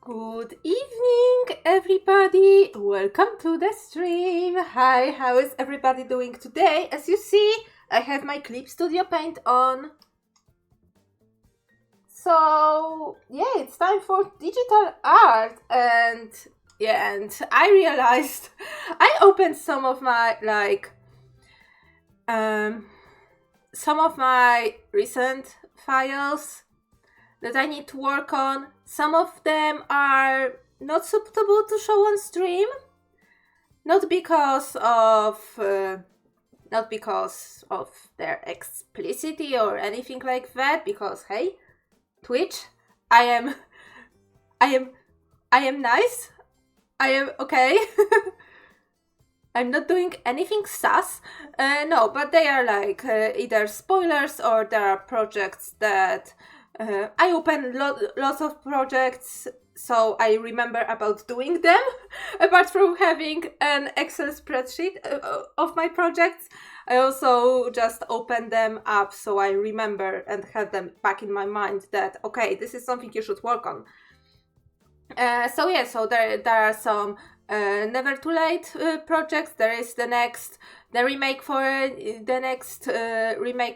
Good evening, everybody. Welcome to the stream. Hi, how is everybody doing today? As you see, I have my Clip Studio Paint on. So, yeah, it's time for digital art. And I realized I opened some of my, some of my recent files that I need to work on. Some of them are not suitable to show on stream, not because of their explicitity or anything like that. Because hey, Twitch, I am nice. I am okay. I'm not doing anything sus. No, but they are like either spoilers or there are projects that. I open lots of projects, so I remember about doing them. Apart from having an Excel spreadsheet of my projects, I also just open them up so I remember and have them back in my mind that, okay, this is something you should work on. So there are some Never Too Late projects. There is the remake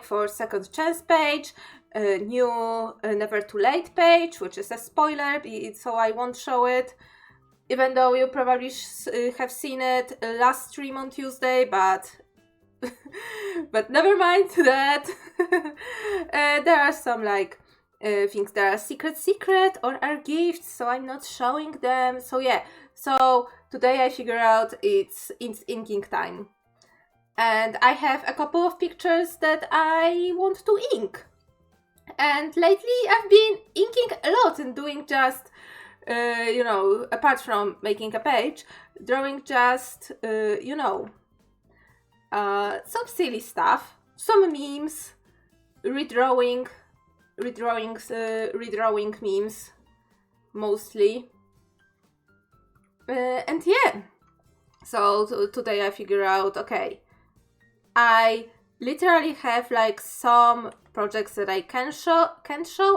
for Second Chance page. New Never Too Late page, which is a spoiler, so I won't show it, even though you probably have seen it last stream on Tuesday, but never mind that. There are some things that are secret or are gifts, so I'm not showing them. So yeah, so today I figure out it's inking time, and I have a couple of pictures that I want to ink. And lately I've been inking a lot and doing just, apart from making a page, drawing just, some silly stuff, some memes, redrawing memes, mostly. And yeah, so today I figure out, okay, I literally have some projects that I can show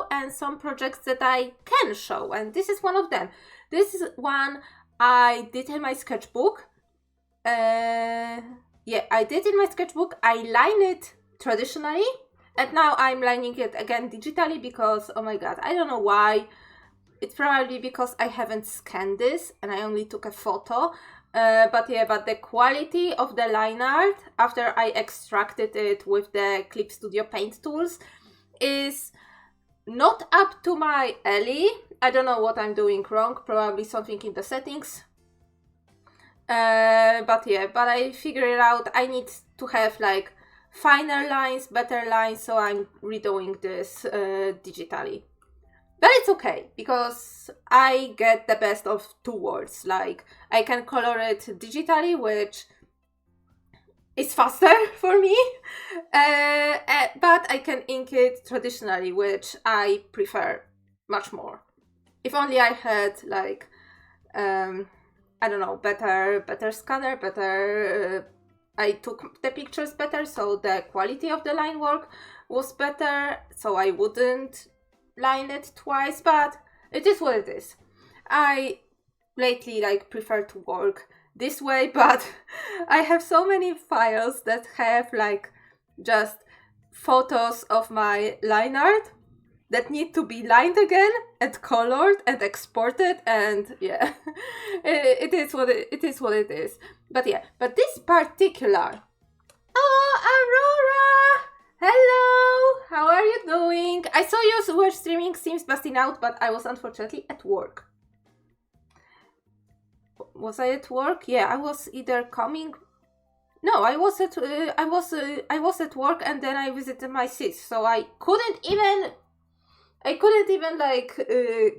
and some projects that I can show, and this is one of them. This is one I did in my sketchbook. I did in my sketchbook. I line it traditionally, and now I'm lining it again digitally because, oh my god, I don't know why. It's probably because I haven't scanned this and I only took a photo. But the quality of the line art after I extracted it with the Clip Studio Paint tools is not up to my alley. I don't know what I'm doing wrong, probably something in the settings. But I figured out I need to have finer lines, better lines, so I'm redoing this digitally. But it's okay, because I get the best of two worlds. I can color it digitally, which is faster for me, but I can ink it traditionally, which I prefer much more. If only I had, better scanner, I took the pictures better, so the quality of the line work was better, so I wouldn't line it twice, but it is what it is. I lately prefer to work this way, but I have so many files that have just photos of my line art that need to be lined again and colored and exported, and yeah, it is what it is. But this particular, Aurora, hello, how are you doing? I saw you were streaming Sims Busting Out, but I was unfortunately at work. Was I at work? Yeah, I was either coming. No, I was at work, and then I visited my sis, so I couldn't even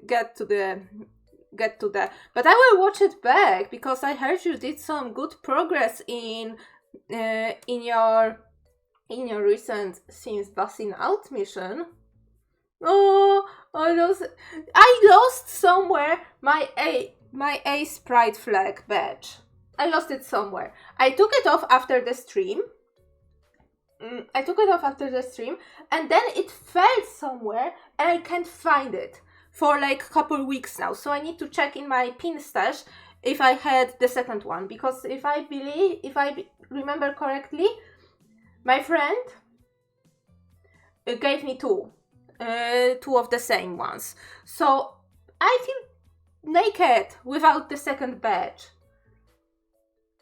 get to the. But I will watch it back because I heard you did some good progress in your recent Sims Busting Out mission. Oh, I lost somewhere my Ace Pride flag badge. I lost it somewhere. I took it off after the stream. And then it fell somewhere and I can't find it. for like a couple weeks now. So I need to check in my pin stash if I had the second one, because if I remember correctly, my friend gave me two of the same ones. So I feel naked without the second badge.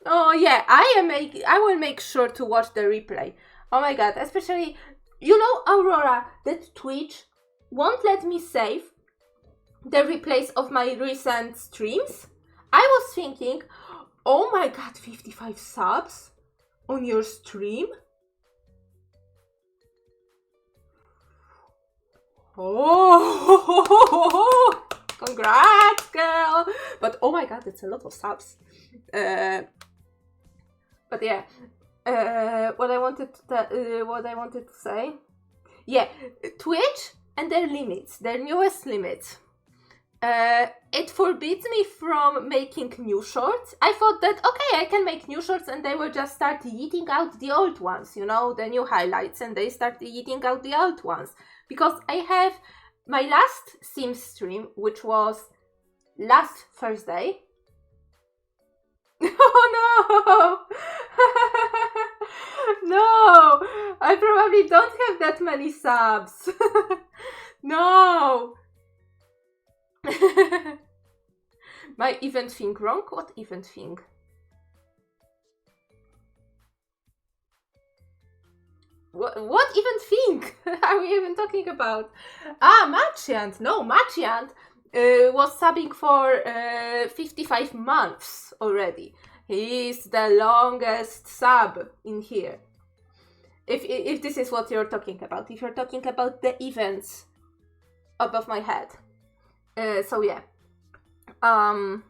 Oh yeah, I will make sure to watch the replay. Oh my god, especially, you know, Aurora, that Twitch won't let me save the replays of my recent streams. I was thinking, oh my god, 55 subs on your stream? Oh, congrats, girl! But oh my god, it's a lot of subs. But yeah, what I wanted to say, yeah, Twitch and their limits, their newest limits. It forbids me from making new shorts. I thought that, okay, I can make new shorts and they will just start eating out the old ones, you know, the new highlights, and they start eating out the old ones. Because I have my last Sims stream, which was last Thursday. Oh no! No! I probably don't have that many subs. No! My event thing wrong? What event thing? What event thing are we even talking about? Machiant! No, Machiant was subbing for 55 months already. He's the longest sub in here. If this is what you're talking about. If you're talking about the events above my head. So yeah. I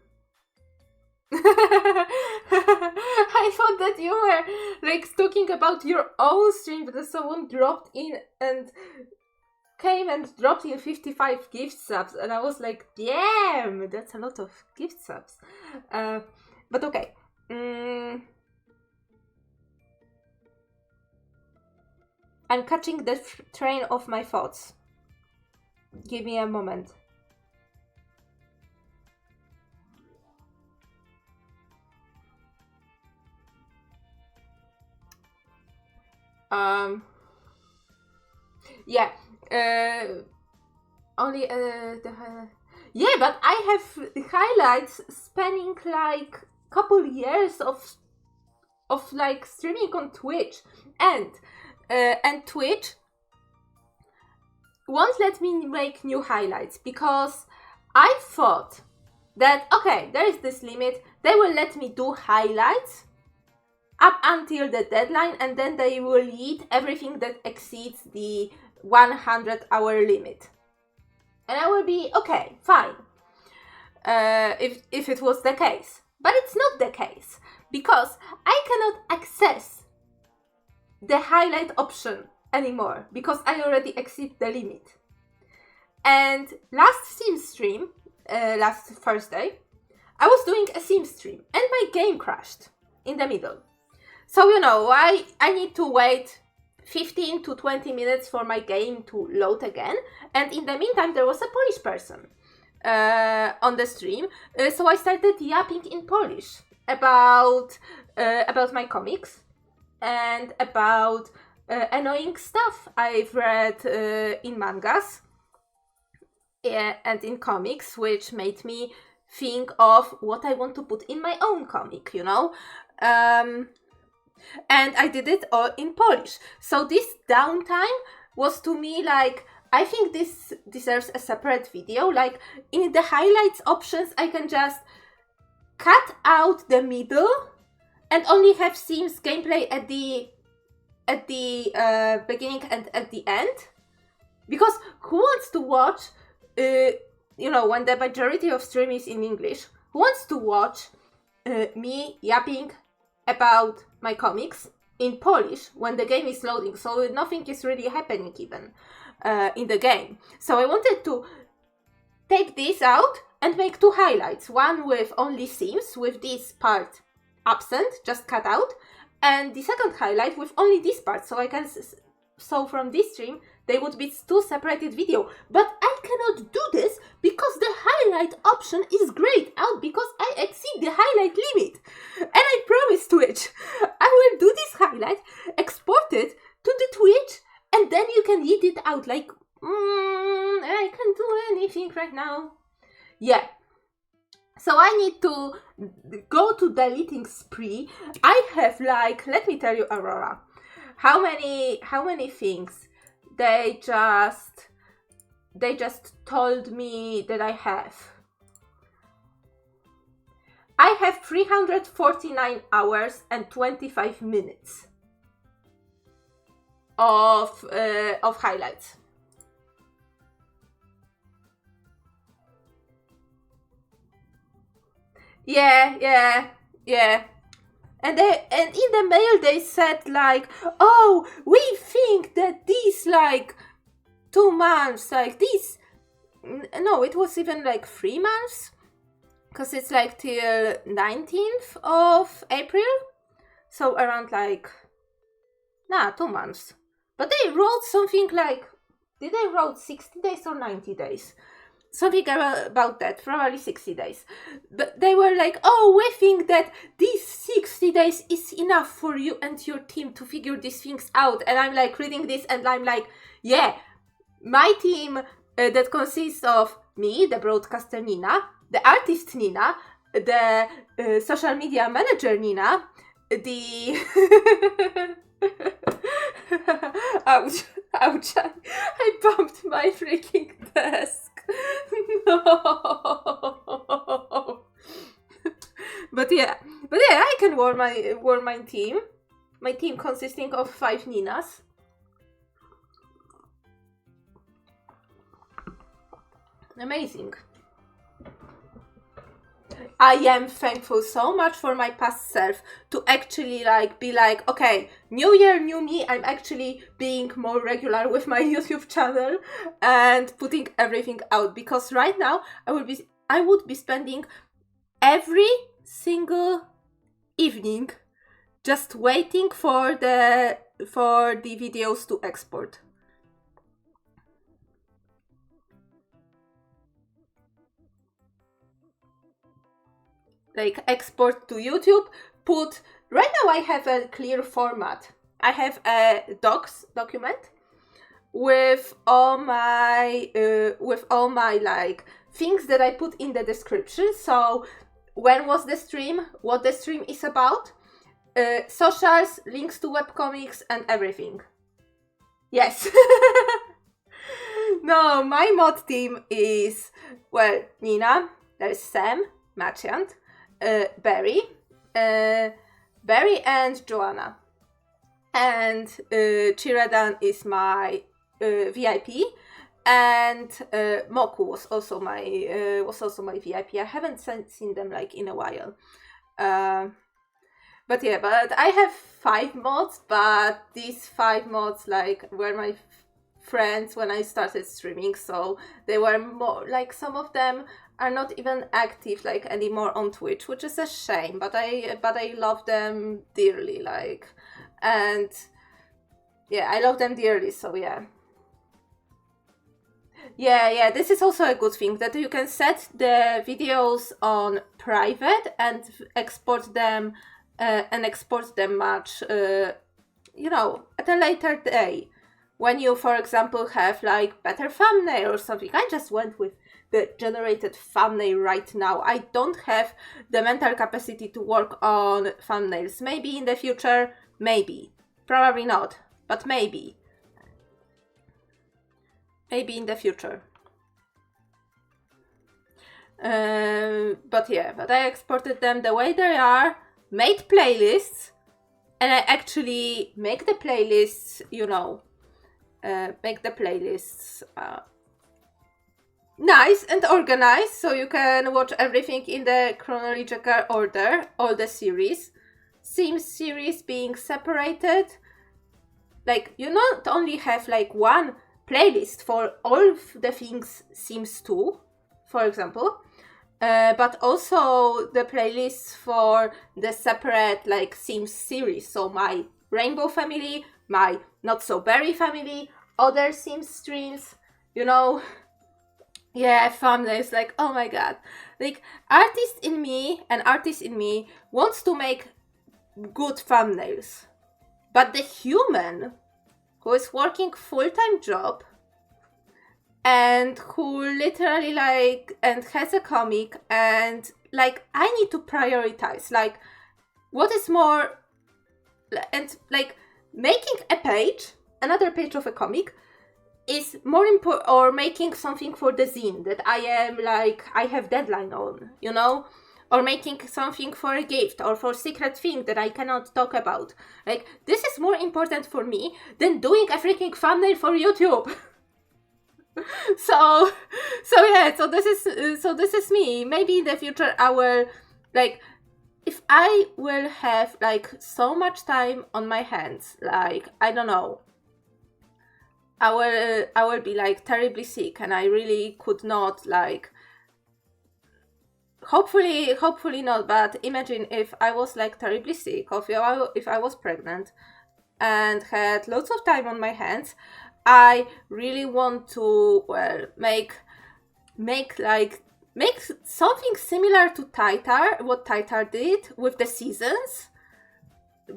thought that you were like talking about your own stream, but someone dropped in and came and dropped in 55 gift subs, and I was like, damn, that's a lot of gift subs. But okay. I'm catching the train of my thoughts. Give me a moment. Yeah, only yeah, but I have highlights spanning like couple years of like streaming on Twitch, and Twitch won't let me make new highlights because I thought that, okay, there is this limit, they will let me do highlights up until the deadline, and then they will eat everything that exceeds the 100-hour limit. And I will be, okay, fine, if it was the case. But it's not the case, because I cannot access the highlight option anymore, because I already exceed the limit. And last Sim stream, last Thursday, I was doing a Sim stream, and my game crashed in the middle. So, you know, I need to wait 15 to 20 minutes for my game to load again. And in the meantime, there was a Polish person on the stream. So I started yapping in Polish about my comics and about annoying stuff I've read in mangas and in comics, which made me think of what I want to put in my own comic, you know? And I did it all in Polish. So this downtime was to me like, I think this deserves a separate video. Like, in the highlights options, I can just cut out the middle and only have Sims gameplay at the beginning and at the end. Because who wants to watch, you know, when the majority of stream is in English, who wants to watch me yapping about my comics in Polish when the game is loading, so nothing is really happening even in the game. So I wanted to take this out and make two highlights, one with only Sims, with this part absent, just cut out, and the second highlight with only this part, so I can from this stream, they would be two separated video. But I cannot do this because the highlight option is grayed out because I exceed the highlight limit. And I promise Twitch, I will do this highlight, export it to the Twitch, and then you can edit it out. Like, I can't do anything right now. Yeah. So I need to go to deleting spree. I have like, let me tell you, Aurora, how many things they just told me that I have. I have 349 hours and 25 minutes of highlights. Yeah. And in the mail they said like, oh, we think that these like 2 months, like this. No, it was even like 3 months, because it's like till 19th of April, so around like 2 months. But they wrote something like, did they wrote 60 days or 90 days? Something about that, probably 60 days. But they were like, oh, we think that these 60 days is enough for you and your team to figure these things out. And I'm like reading this and I'm like, yeah, my team that consists of me, the broadcaster Nina, the artist Nina, the social media manager Nina, the... Ouch, I bumped my freaking desk. No. But yeah, I can warn my team. My team consisting of 5 Ninas. Amazing. I am thankful so much for my past self to actually like be like, okay, new year, new me, I'm actually being more regular with my YouTube channel and putting everything out, because right now I would be spending every single evening just waiting for the videos to export. Like export to YouTube, right now I have a clear format. I have a document with all my like things that I put in the description. So when was the stream, what the stream is about, socials, links to webcomics and everything. Yes. No, my mod team is, well, Nina, there's Sam, Maciant, Barry and Joanna, and Chiradan is my VIP, and Moku was also my VIP. I haven't seen them like in a while, but yeah, but I have 5 mods, but these 5 mods like were my friends when I started streaming, so they were more like, some of them are not even active like anymore on Twitch, which is a shame, but I love them dearly, like, and yeah, I love them dearly, so yeah, this is also a good thing, that you can set the videos on private and export them much you know, at a later day, when you, for example, have like better thumbnail or something. I just went with the generated thumbnail right now. I don't have the mental capacity to work on thumbnails. Maybe in the future, maybe. Probably not, but maybe. Maybe in the future. But yeah, but I exported them the way they are, made playlists, and I actually make the playlists, you know, nice and organized, so you can watch everything in the chronological order, all the series. Sims series being separated. Like, you not only have like one playlist for all of the things Sims 2, for example, but also the playlists for the separate like Sims series. So my Rainbow family, my not so berry family, other Sims streams, you know. Yeah, thumbnails, like, oh my god. Like, artist in me wants to make good thumbnails. But the human who is working full-time job and who literally like and has a comic, and like I need to prioritize like what is more, and like making a page, another page of a comic is more important, or making something for the zine that I have deadline on, you know, or making something for a gift or for secret thing that I cannot talk about. Like, this is more important for me than doing a freaking thumbnail for YouTube. so this is me. Maybe in the future I will, like, if I will have like so much time on my hands, like, I don't know, I will be like terribly sick and I really could not, like, hopefully not, but imagine if I was like terribly sick, or if I was pregnant and had lots of time on my hands. I really want to, well, make something similar to Taitar, what Taitar did with the seasons,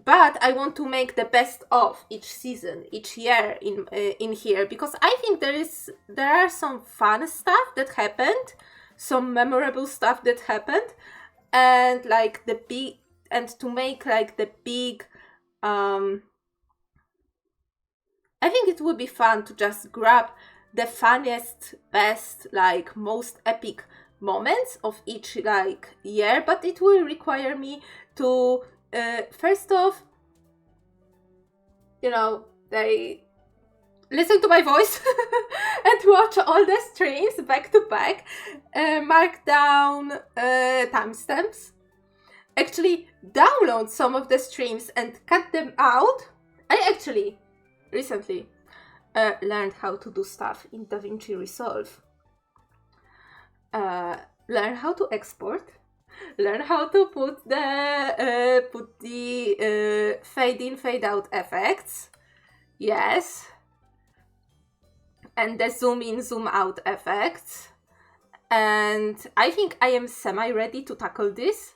but I want to make the best of each season, each year in here, because I think there are some fun stuff that happened, some memorable stuff that happened, and like to make like the big I think it would be fun to just grab the funniest, best, like most epic moments of each like year, but it will require me to first off, you know, they listen to my voice and watch all the streams back to back, mark down timestamps, actually download some of the streams and cut them out. I actually recently learned how to do stuff in DaVinci Resolve. Learn how to export. Learn how to put the fade in, fade out effects. Yes. And the zoom in, zoom out effects. And I think I am semi-ready to tackle this.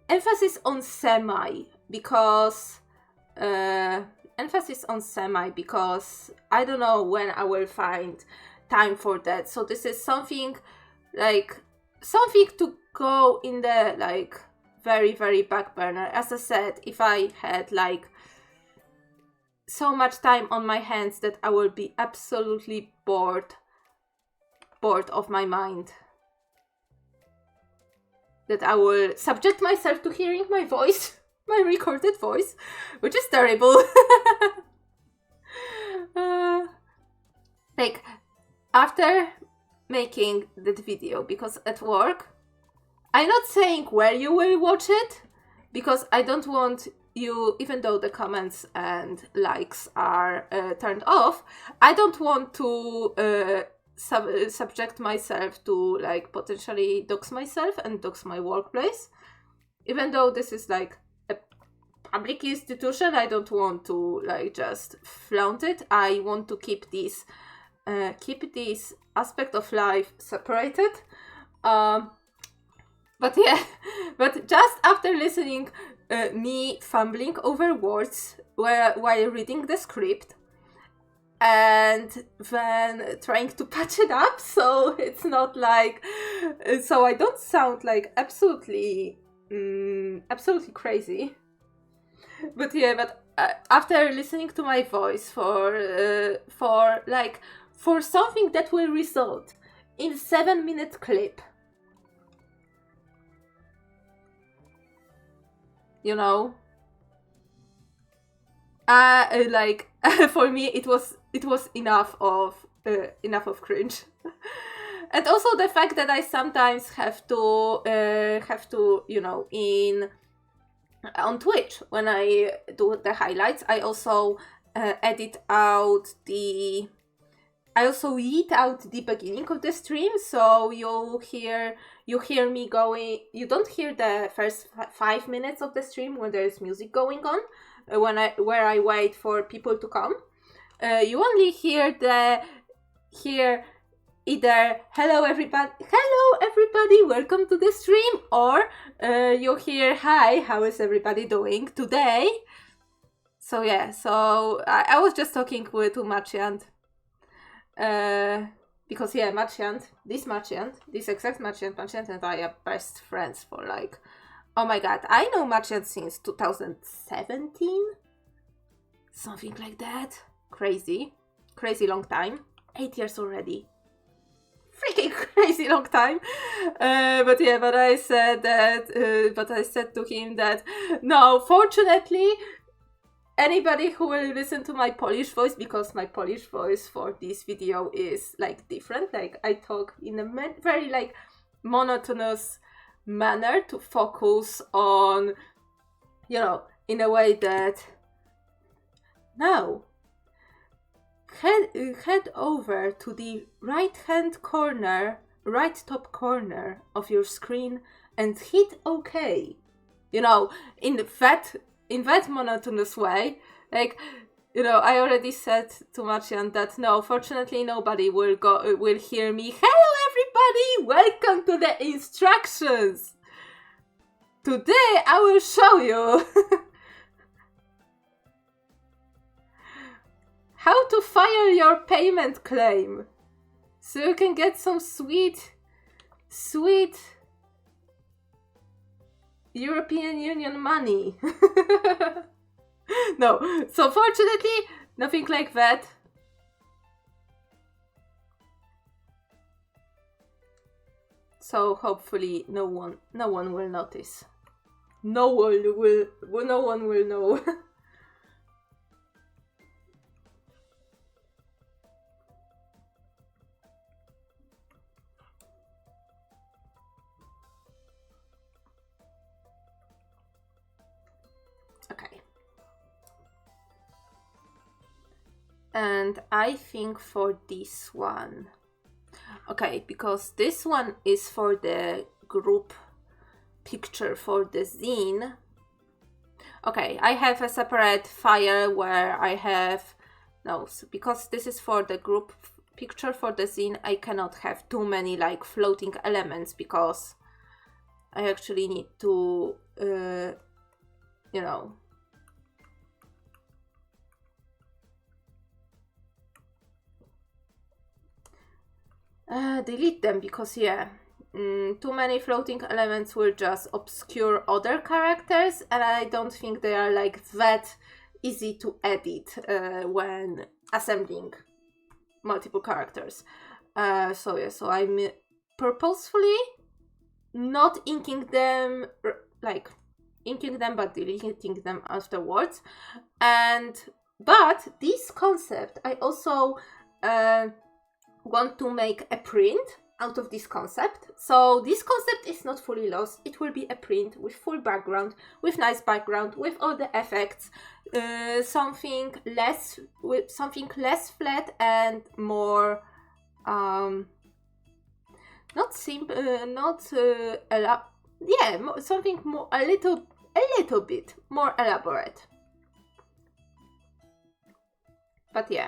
Emphasis on semi, because I don't know when I will find time for that. So this is something to go in the like very, very back burner. As I said, if I had like so much time on my hands that I will be absolutely bored of my mind, that I will subject myself to hearing my voice, my recorded voice, which is terrible. Like, after making that video, because at work, I'm not saying where you will watch it, because I don't want you, even though the comments and likes are turned off, I don't want to subject myself to like potentially dox myself and dox my workplace. Even though this is like a public institution, I don't want to like just flaunt it. I want to keep this aspect of life separated. But yeah, but just after listening me fumbling over words while reading the script, and then trying to patch it up so it's not like, so I don't sound like absolutely crazy. But yeah, but after listening to my voice for something that will result in 7-minute clip, you know, like for me it was enough of cringe. And also the fact that I sometimes have to you know, on Twitch when I do the highlights, I also edit out the I also eat out the beginning of the stream, so you hear me going. You don't hear the first 5 minutes of the stream when there is music going on, where I wait for people to come. You only hear either hello everybody, welcome to the stream, or you hear hi, how is everybody doing today? So yeah, so I was just talking with Maciant. Because yeah, this exact Maciant and I are best friends for like, oh my god, I know Maciant since 2017, something like that. Crazy long time. 8 years already. Freaking crazy long time. But I said to him that no, fortunately, anybody who will listen to my Polish voice, because my Polish voice for this video is like different, like I talk in a very like monotonous manner to focus on, you know, in a way that now head over to the right top corner of your screen and hit OK. You know, in that monotonous way, like, you know, I already said to Macian that no, fortunately nobody will hear me. Hello everybody, welcome to the instructions. Today I will show you how to file your payment claim so you can get some sweet European Union money. No, so fortunately, nothing like that. So hopefully no one will notice. No one will know. Okay. And I think for this one, okay, because this one is for the group picture for the zine. Okay, I have a separate file where I have, no, because this is for the group picture for the zine, I cannot have too many like floating elements because I actually need to, you know, delete them because yeah, too many floating elements will just obscure other characters, and I don't think they are like that easy to edit when assembling multiple characters. So yeah, so I'm purposefully not inking them, like inking them but deleting them afterwards. But this concept I also want to make a print out of this concept. So this concept is not fully lost. It will be a print with full background, with nice background, with all the effects, something less flat and more something more a little bit more elaborate. But yeah.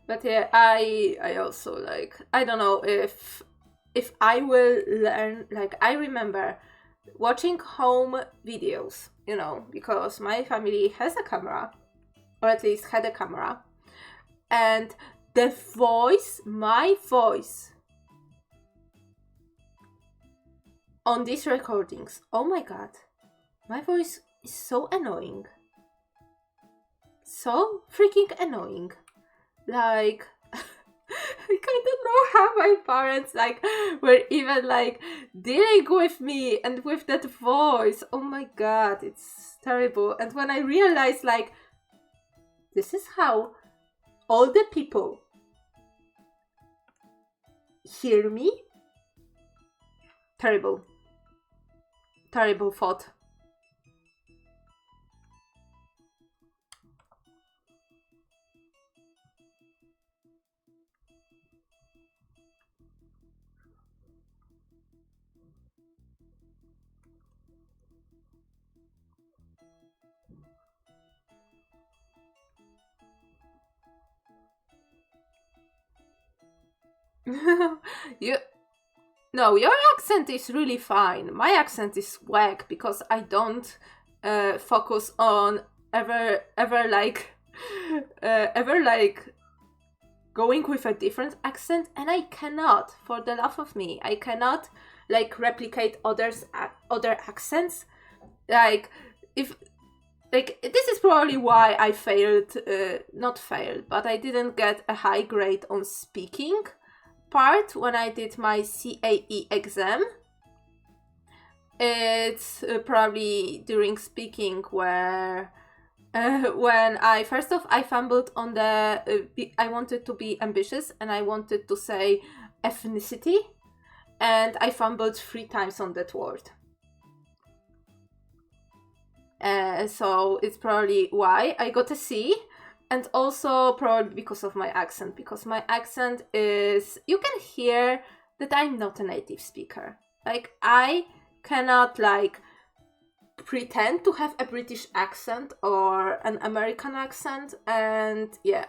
But yeah, I also like, I don't know if I will learn, like I remember watching home videos, you know, because my family has a camera, or at least had a camera, and my voice on these recordings, oh my god, my voice is so annoying. So freaking annoying. Like, I kind of know how my parents like were even like dealing with me and with that voice. Oh my god, it's terrible. And when I realized like this is how all the people hear me, terrible thought. you No, your accent is really fine. My accent is whack because I don't focus on ever like going with a different accent, and I cannot, for the life of me, I cannot like replicate other accents. Like if like this is probably why I failed, not failed, but I didn't get a high grade on speaking part when I did my CAE exam. It's probably during speaking where when I first off I fumbled on the I wanted to be ambitious and I wanted to say ethnicity, and I fumbled 3 times on that word. So it's probably why I got a C, and also probably because of my accent, because my accent is, you can hear that I'm not a native speaker. Like I cannot like pretend to have a British accent or an American accent, and yeah,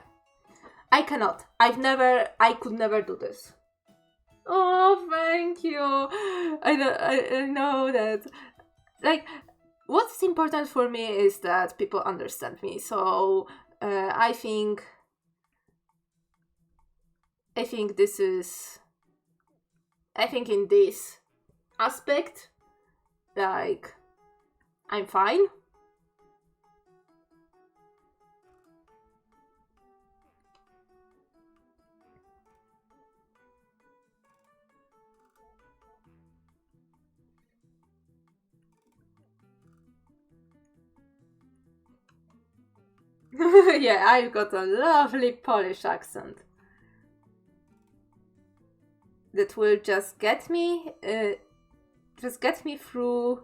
I cannot. I could never do this. Oh, thank you. I know that. Like, what's important for me is that people understand me. So I think this is. I think in this aspect, like, I'm fine. Yeah, I've got a lovely Polish accent that will just get me through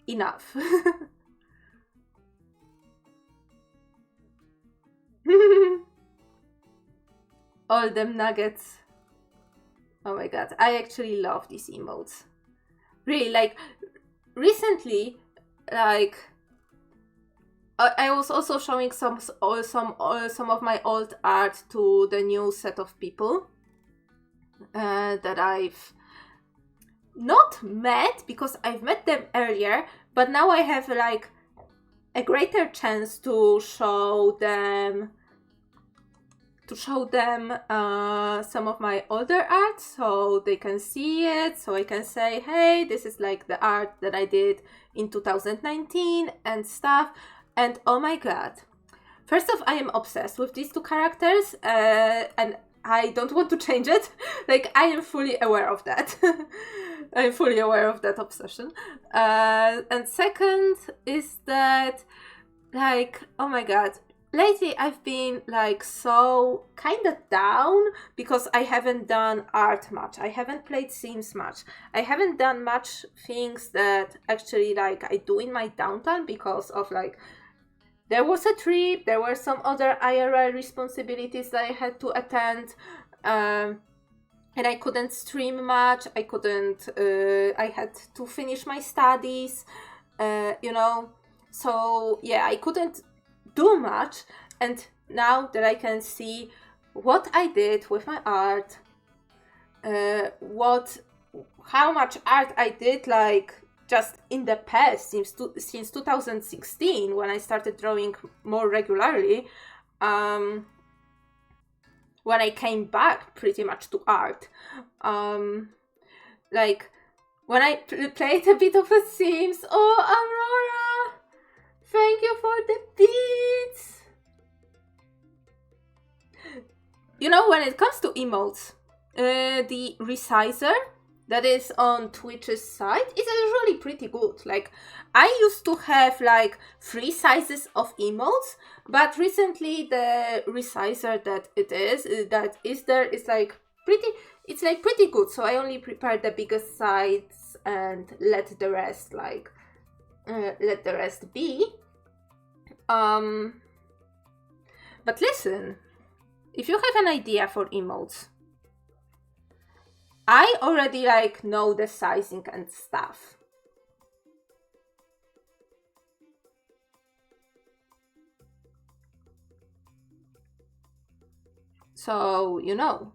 enough. All them nuggets. Oh my god, I actually love these emotes. Really, like, recently, like, I was also showing some of my old art to the new set of people that I've not met, because I've met them earlier, but now I have like a greater chance to show them some of my older art, so they can see it, so I can say, hey, this is like the art that I did in 2019 and stuff. And oh my god, first off, I am obsessed with these 2 characters, and I don't want to change it. Like, I am fully aware of that. I'm fully aware of that obsession. And second is that, like, oh my god, lately I've been like so kind of down because I haven't done art much. I haven't played Sims much. I haven't done much things that actually like I do in my downtime because of like, there was a trip, there were some other IRL responsibilities that I had to attend, and I couldn't stream much. I had to finish my studies, so yeah, I couldn't do much. And now that I can see what I did with my art, how much art I did, like, just in the past, since 2016, when I started drawing more regularly, when I came back pretty much to art, like, when I played a bit of a Sims, oh, Aurora, thank you for the beats! You know, when it comes to emotes, the resizer that is on Twitch's site is really pretty good. Like, I used to have like 3 sizes of emotes, but recently the resizer that is there is like pretty good. So I only prepared the biggest size and let the rest be. But listen, if you have an idea for emotes, I already like know the sizing and stuff. So, you know.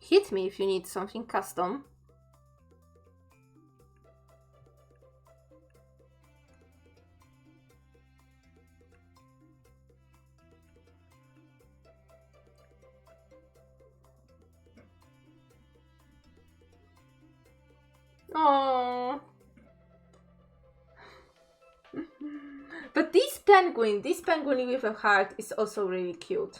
Hit me if you need something custom. Oh. But this penguin with a heart is also really cute.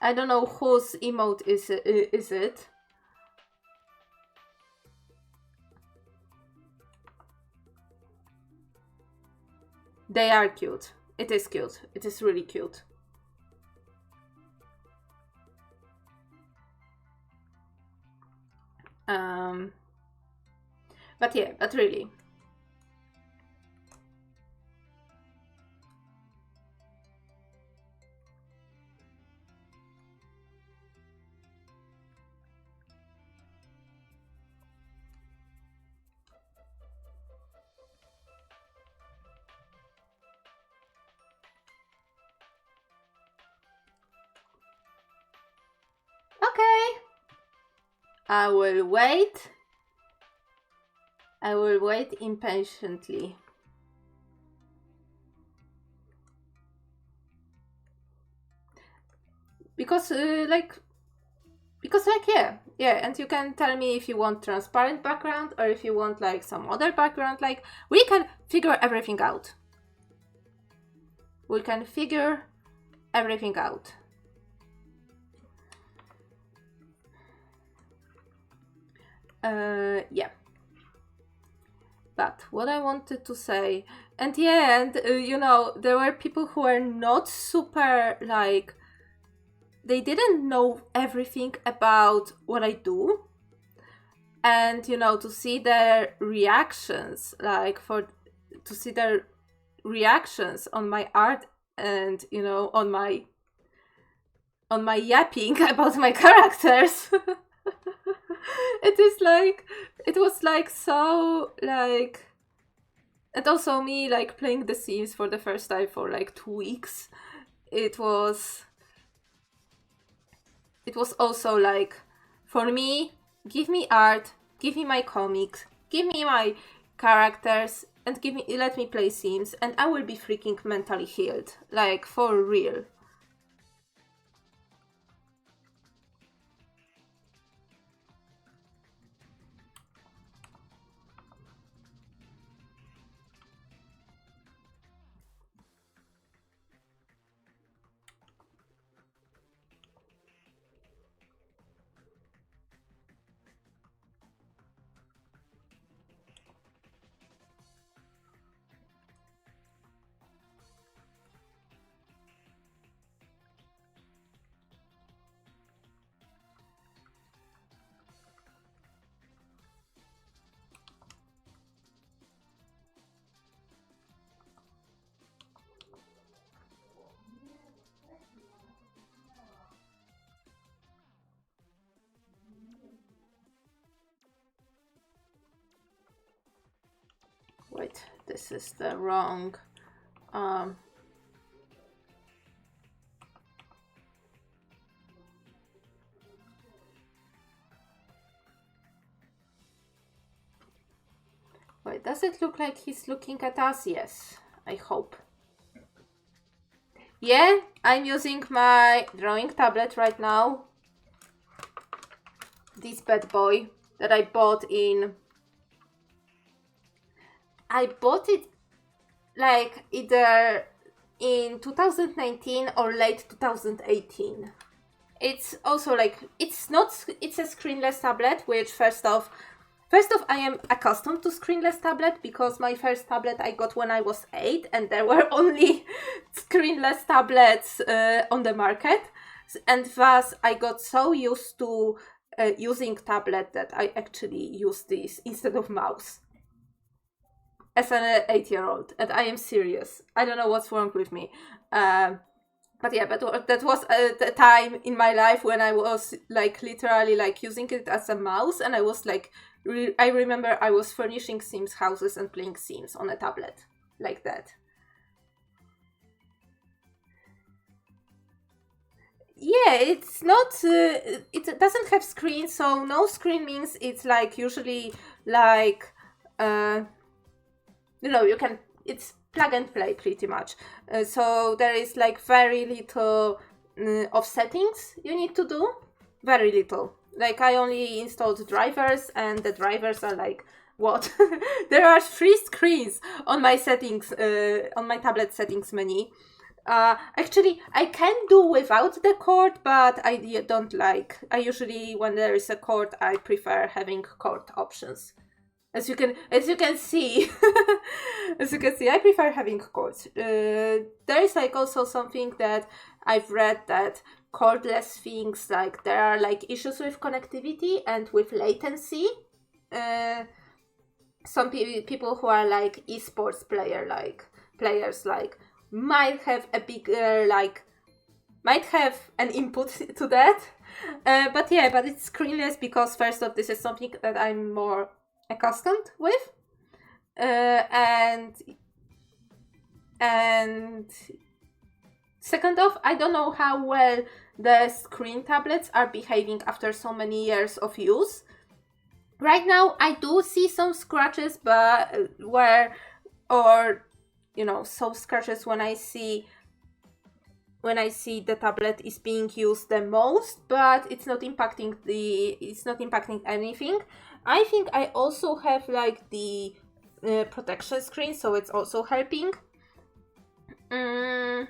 I don't know whose emote is it. They are cute. It is cute. It is really cute. But yeah, but really. Okay. I will wait. I will wait impatiently. Because yeah, and you can tell me if you want transparent background or if you want like some other background. Like, we can figure everything out. We can figure everything out. Yeah. But what I wanted to say, and yeah, and you know, there were people who were not super like, they didn't know everything about what I do, and you know, to see their reactions, to see their reactions on my art, and you know, on my yapping about my characters. It was like so like, and also me like playing The Sims for the first time for like 2 weeks. It was also like, for me, give me art, give me my comics, give me my characters, and let me play Sims, and I will be freaking mentally healed, like for real. Wait, this is the wrong wait, does it look like he's looking at us? Yes, I hope. Yeah, I'm using my drawing tablet right now. This bad boy that I bought I bought it like either in 2019 or late 2018. It's also like, it's a screenless tablet, which first off, I am accustomed to screenless tablet because my first tablet I got when I was 8 and there were only screenless tablets on the market. And thus I got so used to using tablet that I actually use this instead of mouse. As an 8-year-old, and I am serious. I don't know what's wrong with me. But yeah, but that was the time in my life when I was like literally like using it as a mouse, and I was like, I remember I was furnishing Sims houses and playing Sims on a tablet like that. yeah, it's not, it doesn't have screen, so no screen means it's like usually like, you can, it's plug and play pretty much. So there is like very little of settings you need to do, very little. Like I only installed drivers, and the drivers are like, what? There are 3 screens on my settings, on my tablet settings menu. Actually, I can do without the cord, but I don't like. I usually, when there is a cord, I prefer having cord options. As you can see, I prefer having cords. There is like also something that I've read, that cordless things, like there are like issues with connectivity and with latency. Some people who are like esports players like might have a bigger might have an input to that. But it's screenless because first off, this is something that I'm more accustomed with, and second off, I don't know how well the screen tablets are behaving after so many years of use. Right now I do see some scratches, but some scratches when I see the tablet is being used the most, but it's not impacting anything. I think I also have like the protection screen, so it's also helping. The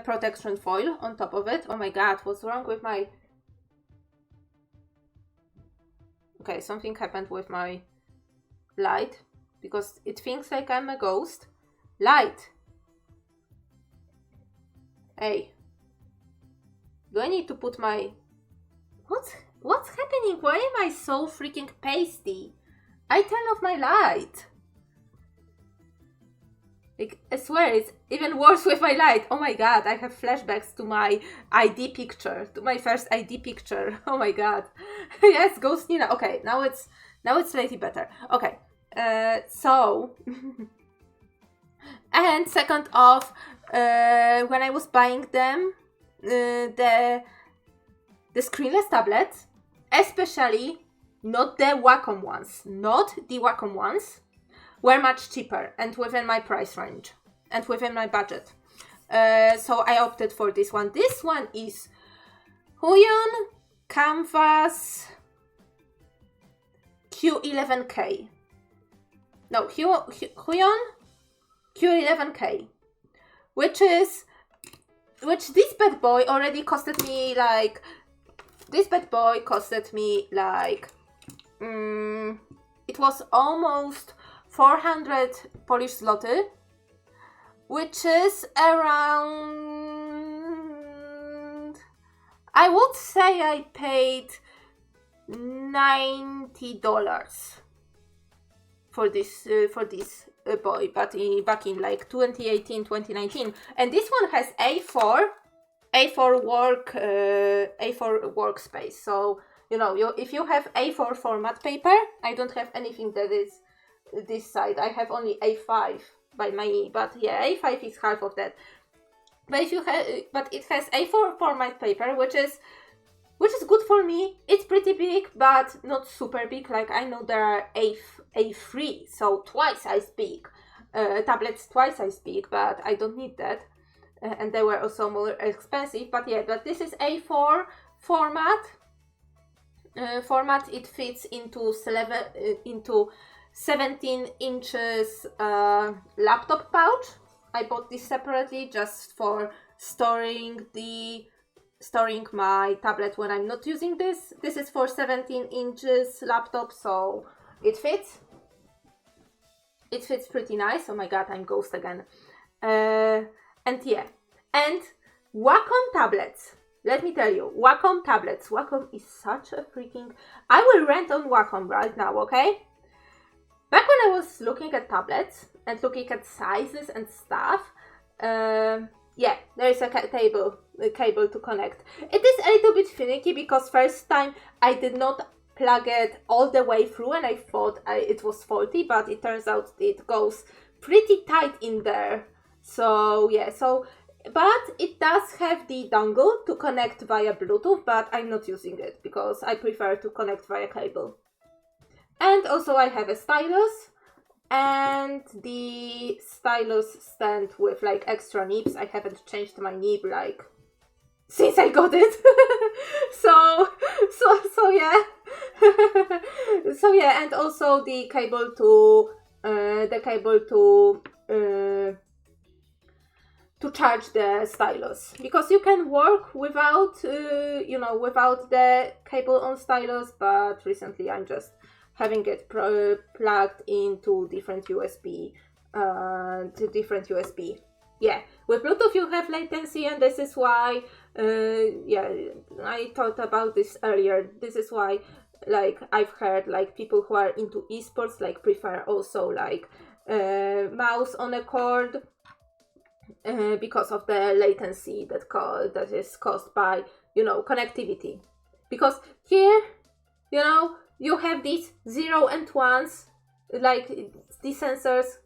protection foil on top of it. Oh my god, what's wrong with my... Okay, something happened with my light, because it thinks like I'm a ghost. Light! Hey. Do I need to put my... What's happening? Why am I so freaking pasty? I turn off my light. Like, I swear, it's even worse with my light. Oh my god, I have flashbacks to my ID picture. To my first ID picture. Oh my god. Yes, Ghost Nina. Okay, now it's slightly better. Okay. So... And second off, when I was buying them, the screenless tablets, especially not the Wacom ones, were much cheaper and within my price range and within my budget. So I opted for this one. This one is Huion Canvas Q11K. No, Huion Q11K, which this bad boy already costed me like, it was almost 400 Polish zloty, which is around, I would say I paid $90 for this boy, but back in like 2018, 2019. And this one has A4 workspace. So if you have A4 format paper, I don't have anything that is this side. I have only A5 by my, but yeah, A5 is half of that. But it has A4 format paper, which is good for me. It's pretty big, but not super big. Like, I know there are A3, so twice as big, tablets twice as big, but I don't need that. And they were also more expensive. But this is A4 format. It fits into 17 inches laptop pouch. I bought this separately just for storing my tablet when I'm not using this. This is for 17 inches laptop, so it fits. It fits pretty nice. Oh my god, I'm ghost again. And Wacom tablets. Let me tell you, Wacom tablets. Wacom is such a freaking... I will rant on Wacom right now, okay? Back when I was looking at tablets and looking at sizes and stuff, there is a cable to connect. It is a little bit finicky because first time I did not plug it all the way through and I thought it was faulty, but it turns out it goes pretty tight in there. So But it does have the dongle to connect via Bluetooth, but I'm not using it because I prefer to connect via cable. And also I have a stylus, and the stylus stand with like extra nibs. I haven't changed my nib like since I got it. so yeah. So yeah, and also the cable to charge the stylus, because you can work without without the cable on stylus, but recently I'm just having it plugged into different USB. Yeah, with Bluetooth you have latency, and this is why I thought about this earlier. This is why, like, I've heard like people who are into esports like prefer also like mouse on a cord, because of the latency that is caused by connectivity. Because here you have these 0 and 1s, like these sensors,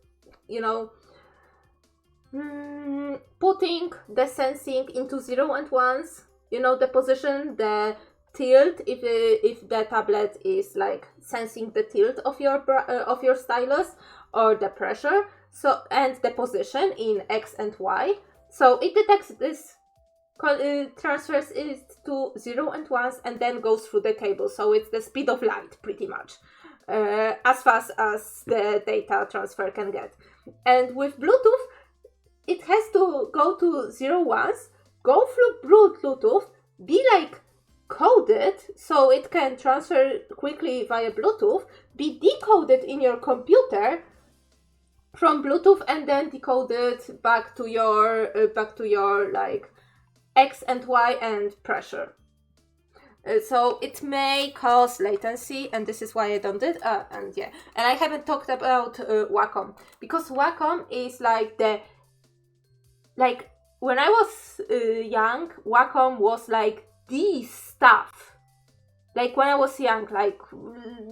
putting the sensing into 0 and 1s, the position, the tilt, if the tablet is like sensing the tilt of your stylus, or the pressure, so, and the position in X and Y, so it detects this, transfers it to 0 and 1s, and then goes through the cable. So it's the speed of light, pretty much, as fast as the data transfer can get. And with Bluetooth, it has to go to 0 1s, go through Bluetooth, be like coded so it can transfer quickly via Bluetooth, be decoded in your computer from Bluetooth, and then decoded back to your like X and Y and pressure. So it may cause latency, and this is why I don't do it. And I haven't talked about Wacom, because Wacom is like when I was young, Wacom was like the stuff. Like when I was young, like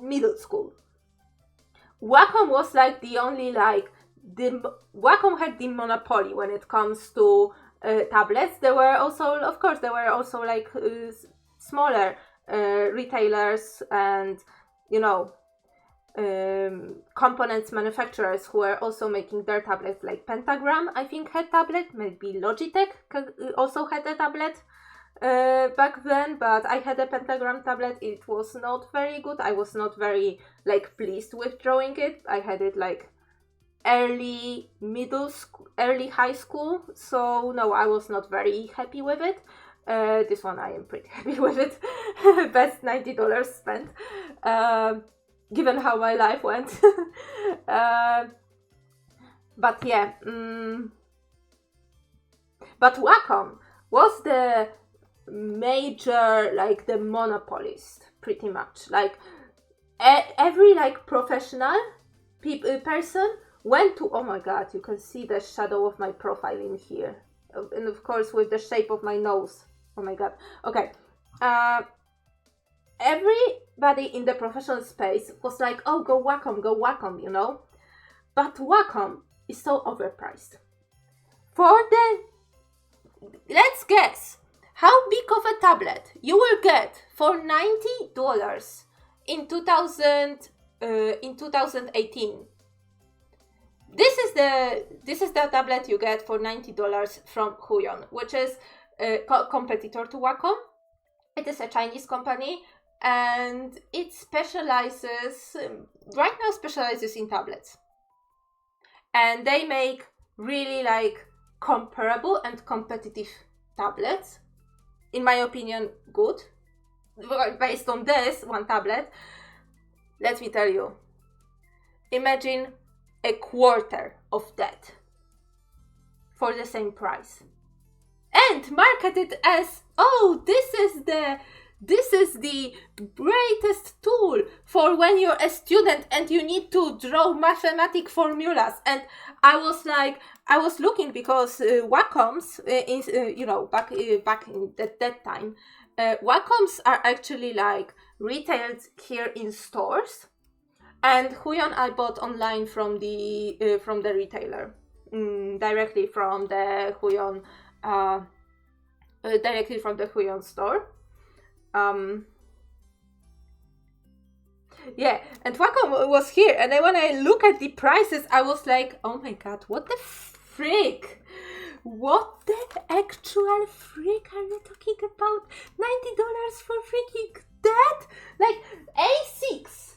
middle school, Wacom was like the only Wacom had the monopoly when it comes to tablets. There were also like smaller retailers and components manufacturers who were also making their tablets, like Pentagram, I think, had tablet, maybe Logitech also had a tablet back then, but I had a Pentagram tablet. It was not very good. I was not very like pleased with drawing it. I had it like early high school, so no, I was not very happy with it. This one I am pretty happy with it. Best $90 spent, given how my life went. But yeah, but Wacom was the major, like the monopolist, pretty much. Like every like professional person went to, oh my god, you can see the shadow of my profile in here, and of course with the shape of my nose. Oh my god. Okay. Everybody in the professional space was like, oh, go Wacom, But Wacom is so overpriced. Let's guess how big of a tablet you will get for $90 in 2018. This is the tablet you get for $90 from Huion, which is a competitor to Wacom. It is a Chinese company, and it specializes in tablets. And they make really like comparable and competitive tablets. In my opinion, good. Based on this one tablet, let me tell you, imagine a quarter of that for the same price, and marketed as, oh, this is the greatest tool for when you're a student and you need to draw mathematic formulas. And I was looking, because Wacoms back in that time, Wacoms are actually like retailed here in stores, and Huion I bought online from the retailer, directly from the Huion directly from the Huion store. Yeah, and Wacom was here, and then when I look at the prices, I was like, oh my god, what the frick? What the actual frick are you talking about? $90 for freaking that? Like, A6,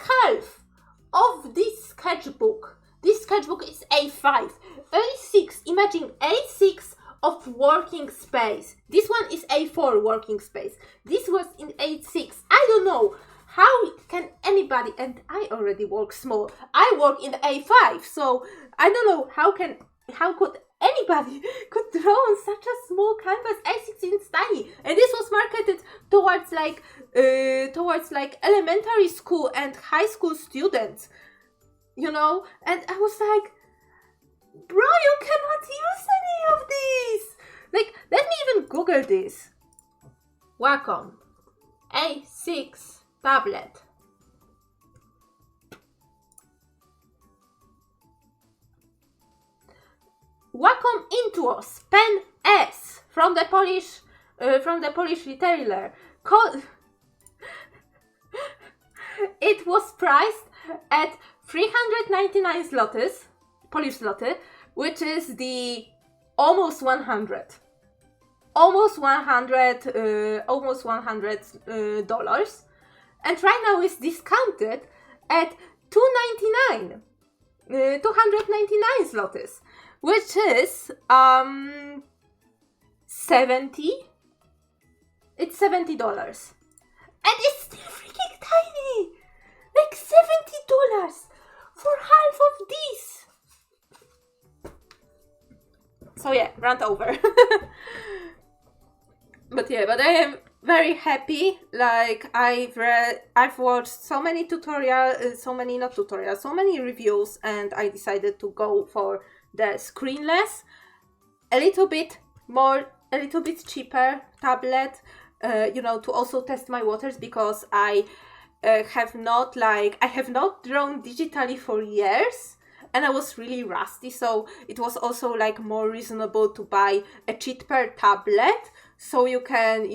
half of this sketchbook. This sketchbook is A5. A6, imagine A6 of working space. This one is A4 working space. This was in A6. I don't know how can anybody, and I already work small. I work in A5, so I don't know how could anybody could draw on such a small canvas. A6 is tiny, and this was marketed towards like elementary school and high school students, you know. And I was like, bro, you cannot use any of these. Like, let me even Google this. Wacom A6 tablet. Wacom Intuos Pen S from the Polish retailer. It was priced at 399 zlotys, Polish zloty, which is the almost 100 dollars, and right now it's discounted at 299 zlotys, which is $70. It's $70, and it's still freaking tiny, like $70 for half of this. So yeah, rant over. But I am very happy. Like, I've watched so many so many reviews, and I decided to go for the screenless, a little bit cheaper tablet, to also test my waters, because I have not drawn digitally for years, and I was really rusty, so it was also like more reasonable to buy a cheaper tablet, so you can,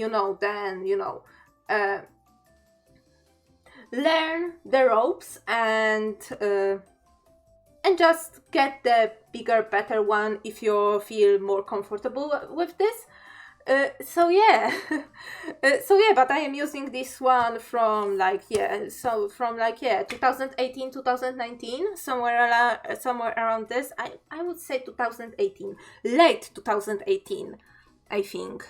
learn the ropes and just get the bigger, better one if you feel more comfortable with this. But I am using this one from 2018, 2019, somewhere around this. I would say 2018, late 2018, I think.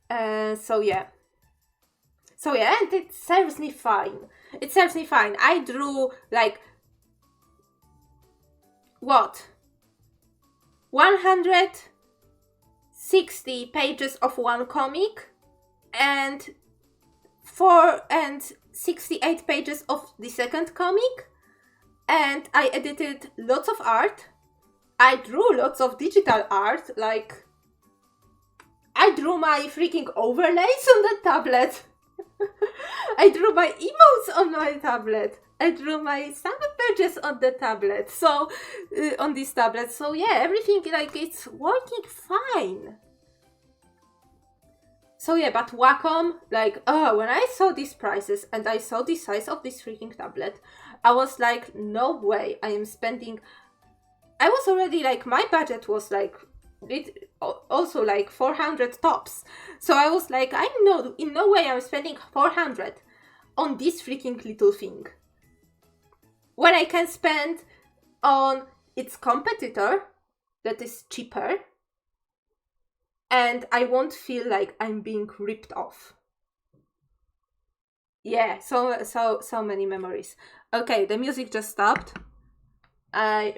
And it serves me fine. I drew 160 pages of one comic and 68 pages of the second comic, and I edited lots of art. I drew lots of digital art, like I drew my freaking overlays on the tablet. I drew my emotes on my tablet. I drew my sample pages on the tablet. So, on this tablet. So yeah, everything it's working fine. So yeah, but Wacom, when I saw these prices and I saw the size of this freaking tablet, I was like, no way, I am spending. I was already my budget was also 400 tops. So I was like, in no way I'm spending 400 on this freaking little thing, when I can spend on its competitor that is cheaper, and I won't feel like I'm being ripped off. Yeah, so many memories. Okay, the music just stopped. It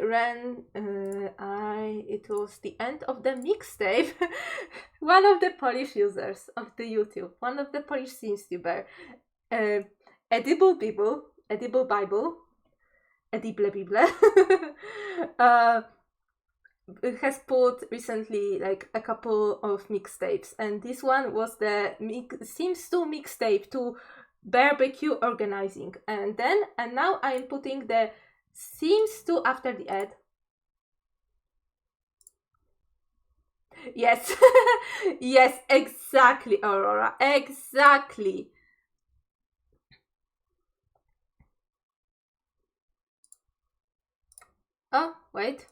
was the end of the mixtape. One of the Polish users of the YouTube, one of the Polish SimsTuber, Edible Bible, has put recently a couple of mixtapes, and this one was the Sims 2 mixtape to barbecue organizing, and now I am putting the Sims 2 after the ad. Yes. Yes, exactly, Aurora. Exactly. Oh, wait.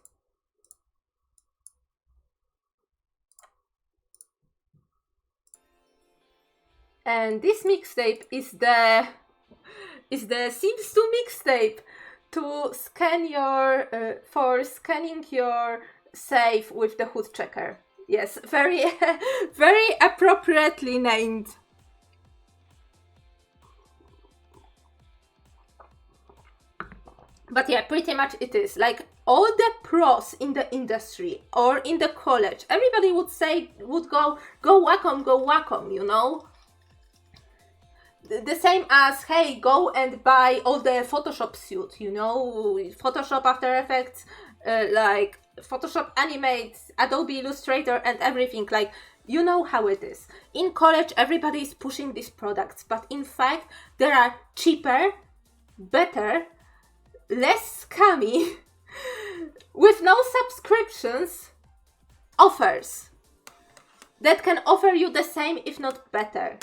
And this mixtape is the Sims 2 mixtape to scan your for scanning your save with the hood checker. Yes, very very appropriately named. But yeah, pretty much it is. Like all the pros in the industry or in the college, everybody would go Wacom, go Wacom, you know? The same as, hey, go and buy all the Photoshop suite, you know? Photoshop, After Effects, like Photoshop Animate, Adobe Illustrator, and everything. Like, you know how it is. In college, everybody is pushing these products, but in fact, there are cheaper, better, less scammy, with no subscriptions, offers that can offer you the same, if not better.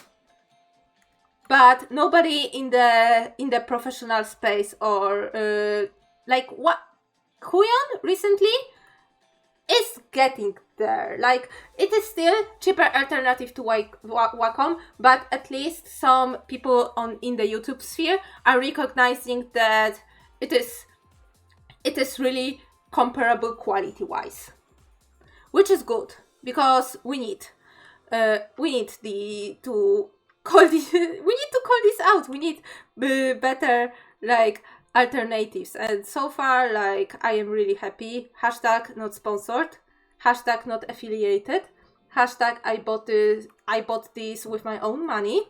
But nobody in the professional space or like what Huyon recently is getting there. Like it is still cheaper alternative to Wacom, but at least some people in the YouTube sphere are recognizing that it is really comparable quality wise, which is good because we need the to call this we need to call this out. We need better like alternatives, and so far like I am really happy. Hashtag not sponsored, hashtag not affiliated, hashtag I bought this with my own money.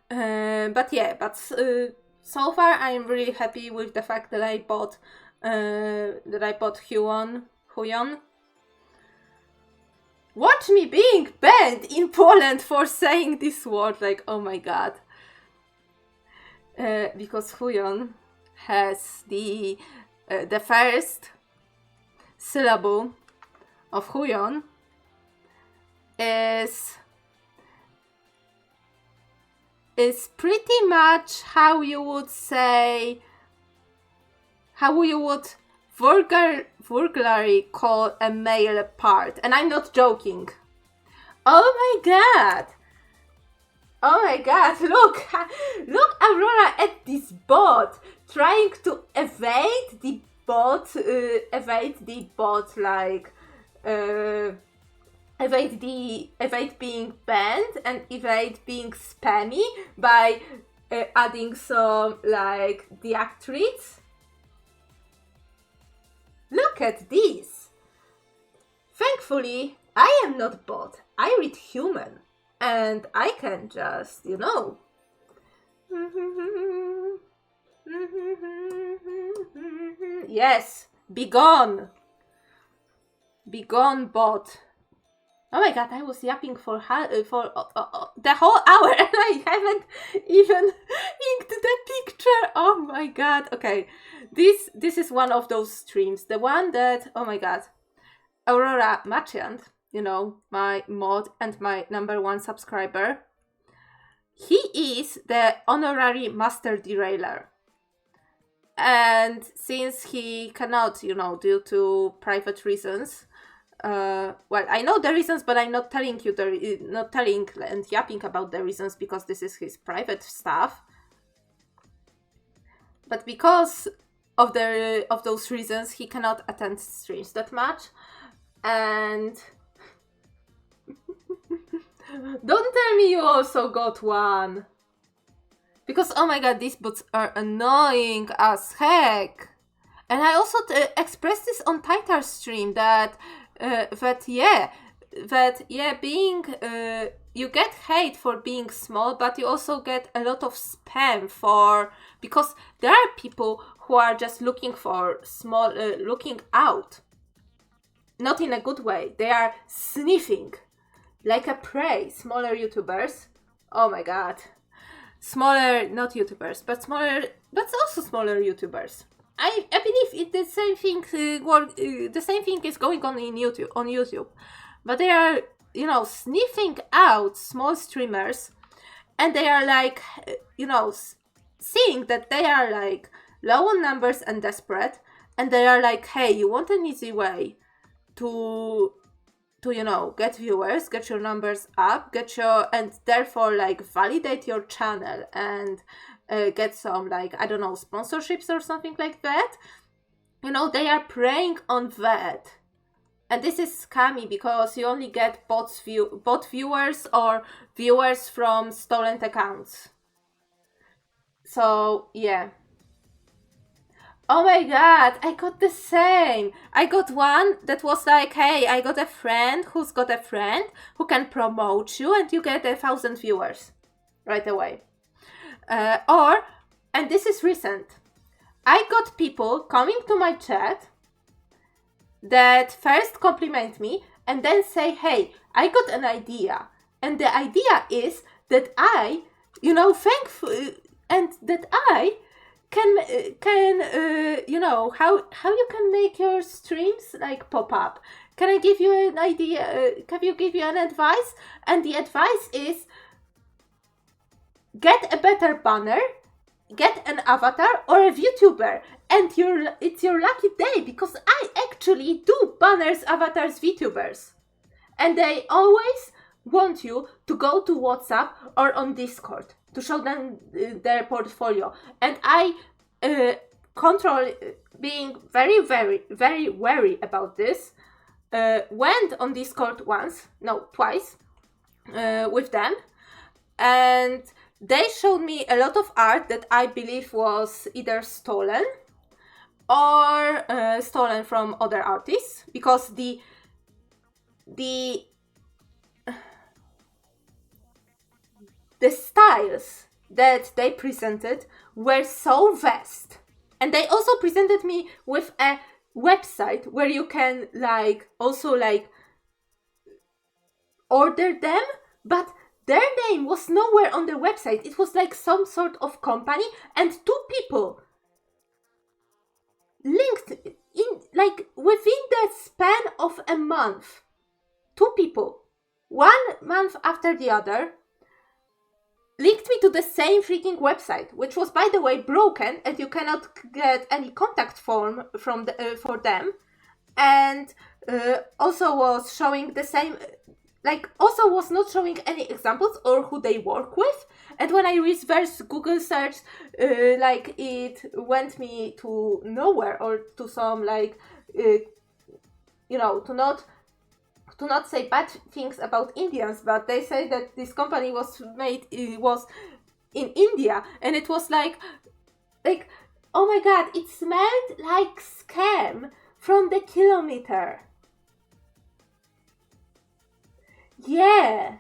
But so far I am really happy with the fact that I bought Huyon. Watch me being banned in Poland for saying this word, like, oh my god. Because Huyon has the first syllable of Huyon is pretty much how you would vulgarly call a male part, and I'm not joking. Oh my god! Oh my god, look, Aurora, at this bot, trying to evade the bot, like, evade being banned and evade being spammy by adding some, like, deactivates. Look at this! Thankfully, I am not bot, I read human. And I can just, Yes, be gone! Be gone, bot. Oh my god, I was yapping for the whole hour and I haven't even inked the picture. Oh my god. Okay, this is one of those streams. The one that, oh my god, Aurora Machiant, my mod and my #1 subscriber, he is the honorary master derailer. And since he cannot, due to private reasons, well, I know the reasons, but I'm not telling you not telling and yapping about the reasons because this is his private stuff. But because of those reasons, he cannot attend streams that much, and don't tell me you also got one. Because, oh my god, these bots are annoying as heck. And I also expressed this on Titar stream that being you get hate for being small, but you also get a lot of spam because there are people who are just looking for small, looking out. Not in a good way. They are sniffing like a prey. Smaller YouTubers. Oh my god. Smaller, not YouTubers, but also smaller YouTubers. I believe the same thing. The same thing is going on in YouTube, but they are sniffing out small streamers, and they are like seeing that they are like low on numbers and desperate, and they are like, hey, you want an easy way to get viewers, get your numbers up, and therefore like validate your channel and get some like, I don't know, sponsorships or something like that. They are preying on that. And this is scammy because you only get bot viewers or viewers from stolen accounts. So yeah. Oh my god, I got the same. I got one that was like, hey, I got a friend who's got a friend who can promote you and you get 1,000 viewers right away. And this is recent, I got people coming to my chat that first compliment me and then say, hey, I got an idea. And the idea is that I, and that I can how you can make your streams like pop up. Can I give you an idea? Can you give you an advice? And the advice is get a better banner, get an avatar or a VTuber, and it's your lucky day because I actually do banners, avatars, VTubers, and they always want you to go to WhatsApp or on Discord to show them their portfolio. And I control being very, very, very wary about this. Went on Discord twice with them, and they showed me a lot of art that I believe was either stolen or stolen from other artists, because the styles that they presented were so vast. And they also presented me with a website where you can also order them, but their name was nowhere on the website. It was like some sort of company, and two people linked in within the span of a month. Two people, 1 month after the other, linked me to the same freaking website, which was, by the way, broken, and you cannot get any contact form from for them, and also was showing the same, also was not showing any examples or who they work with. And when I reverse Google search, it went me to nowhere, or to some to not say bad things about Indians, but they say that this company was in India, and it was like oh my god, it smelled like scam from the kilometer. Yeah,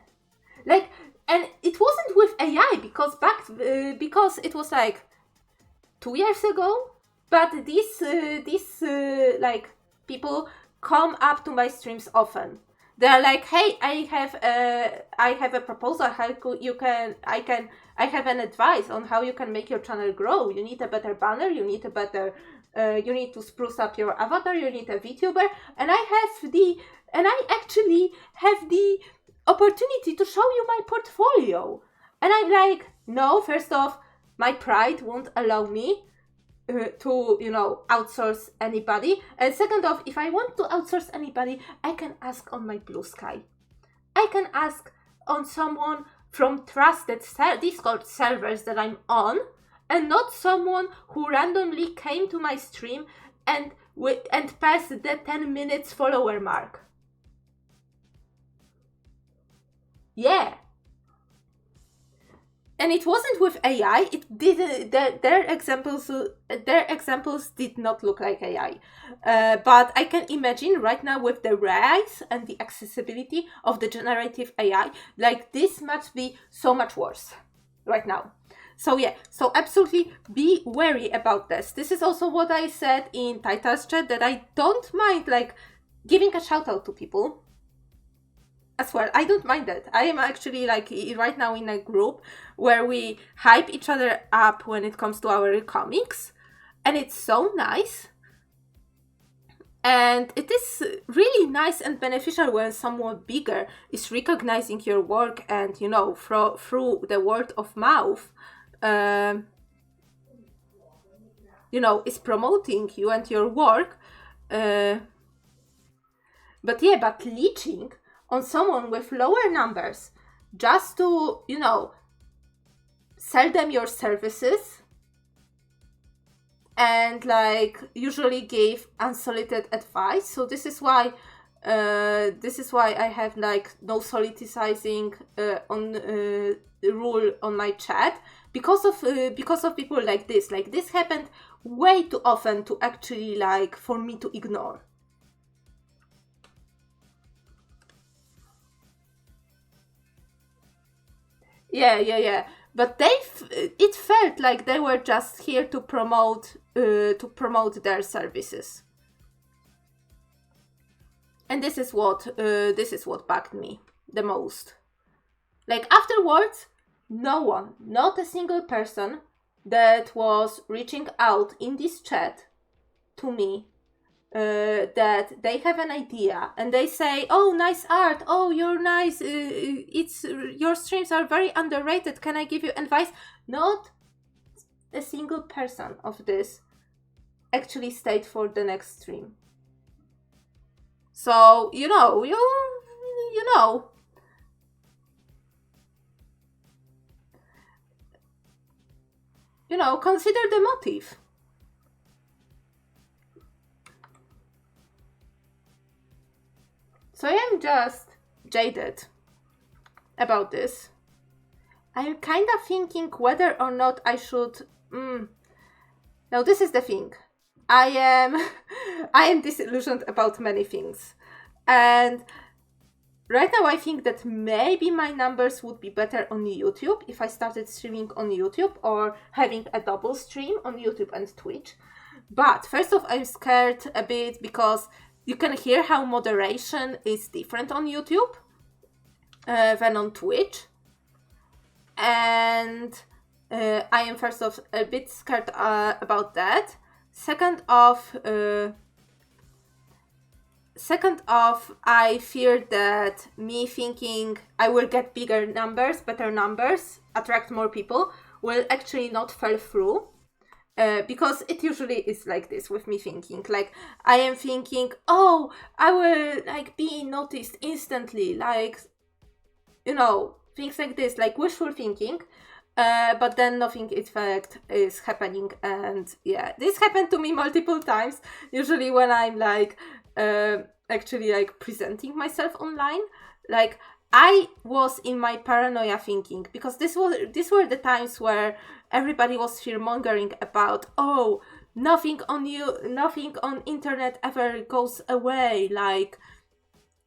and it wasn't with AI because because it was 2 years ago. But these people come up to my streams often. They're like, hey, I have a proposal. I have an advice on how you can make your channel grow. You need a better banner. You need you need to spruce up your avatar. You need a VTuber, and I actually have the opportunity to show you my portfolio. And I'm like, no, first off, my pride won't allow me to outsource anybody, and second off, if I want to outsource anybody, I can ask on my Blue Sky. I can ask on someone from trusted Discord servers that I'm on, and not someone who randomly came to my stream and passed the 10 minutes follower mark. Yeah. And it wasn't with AI. It didn't. Their examples did not look like AI. But I can imagine right now, with the rise and the accessibility of the generative AI, this must be so much worse right now. So yeah. So absolutely be wary about this. This is also what I said in Title's chat, that I don't mind giving a shout out to people as well. I don't mind that. I am actually right now in a group where we hype each other up when it comes to our comics, And it's so nice. And it is really nice and beneficial when someone bigger is recognizing your work and, you know, through the word of mouth, you know, is promoting you and your work. But leeching on someone with lower numbers just to, you know, sell them your services and like usually give unsolicited advice. So this is why I have like no soliciting on rule on my chat, because of people like this. Like this happened way too often to actually like for me to ignore. Yeah. But it felt like they were just here to promote their services. And this is what bugged me the most. Like afterwards, no one, not a single person that was reaching out in this chat to me, that they have an idea and they say, oh, nice art, oh, you're nice, it's your streams are very underrated, can I give you advice? Not a single person of this actually stayed for the next stream. So you know, consider the motive. So I am just jaded about this. I'm kind of thinking whether or not I should. Now this is the thing. I am disillusioned about many things, and right now I think that maybe my numbers would be better on YouTube if I started streaming on YouTube or having a double stream on YouTube and Twitch. But first off, I'm scared a bit because you can hear how moderation is different on YouTube than on Twitch. And I am first off a bit scared about that. Second off, I fear that me thinking I will get bigger numbers, better numbers, attract more people, will actually not fall through. Because it usually is like this with me thinking. Like, I am thinking, oh, I will, like, be noticed instantly. Like, you know, things like this, like wishful thinking. But then nothing in fact is happening. And yeah, this happened to me multiple times. Usually when I'm, like, actually, like, presenting myself online. Like, I was in my paranoia thinking, because these were the times where everybody was fear-mongering about, oh, nothing on internet ever goes away, like,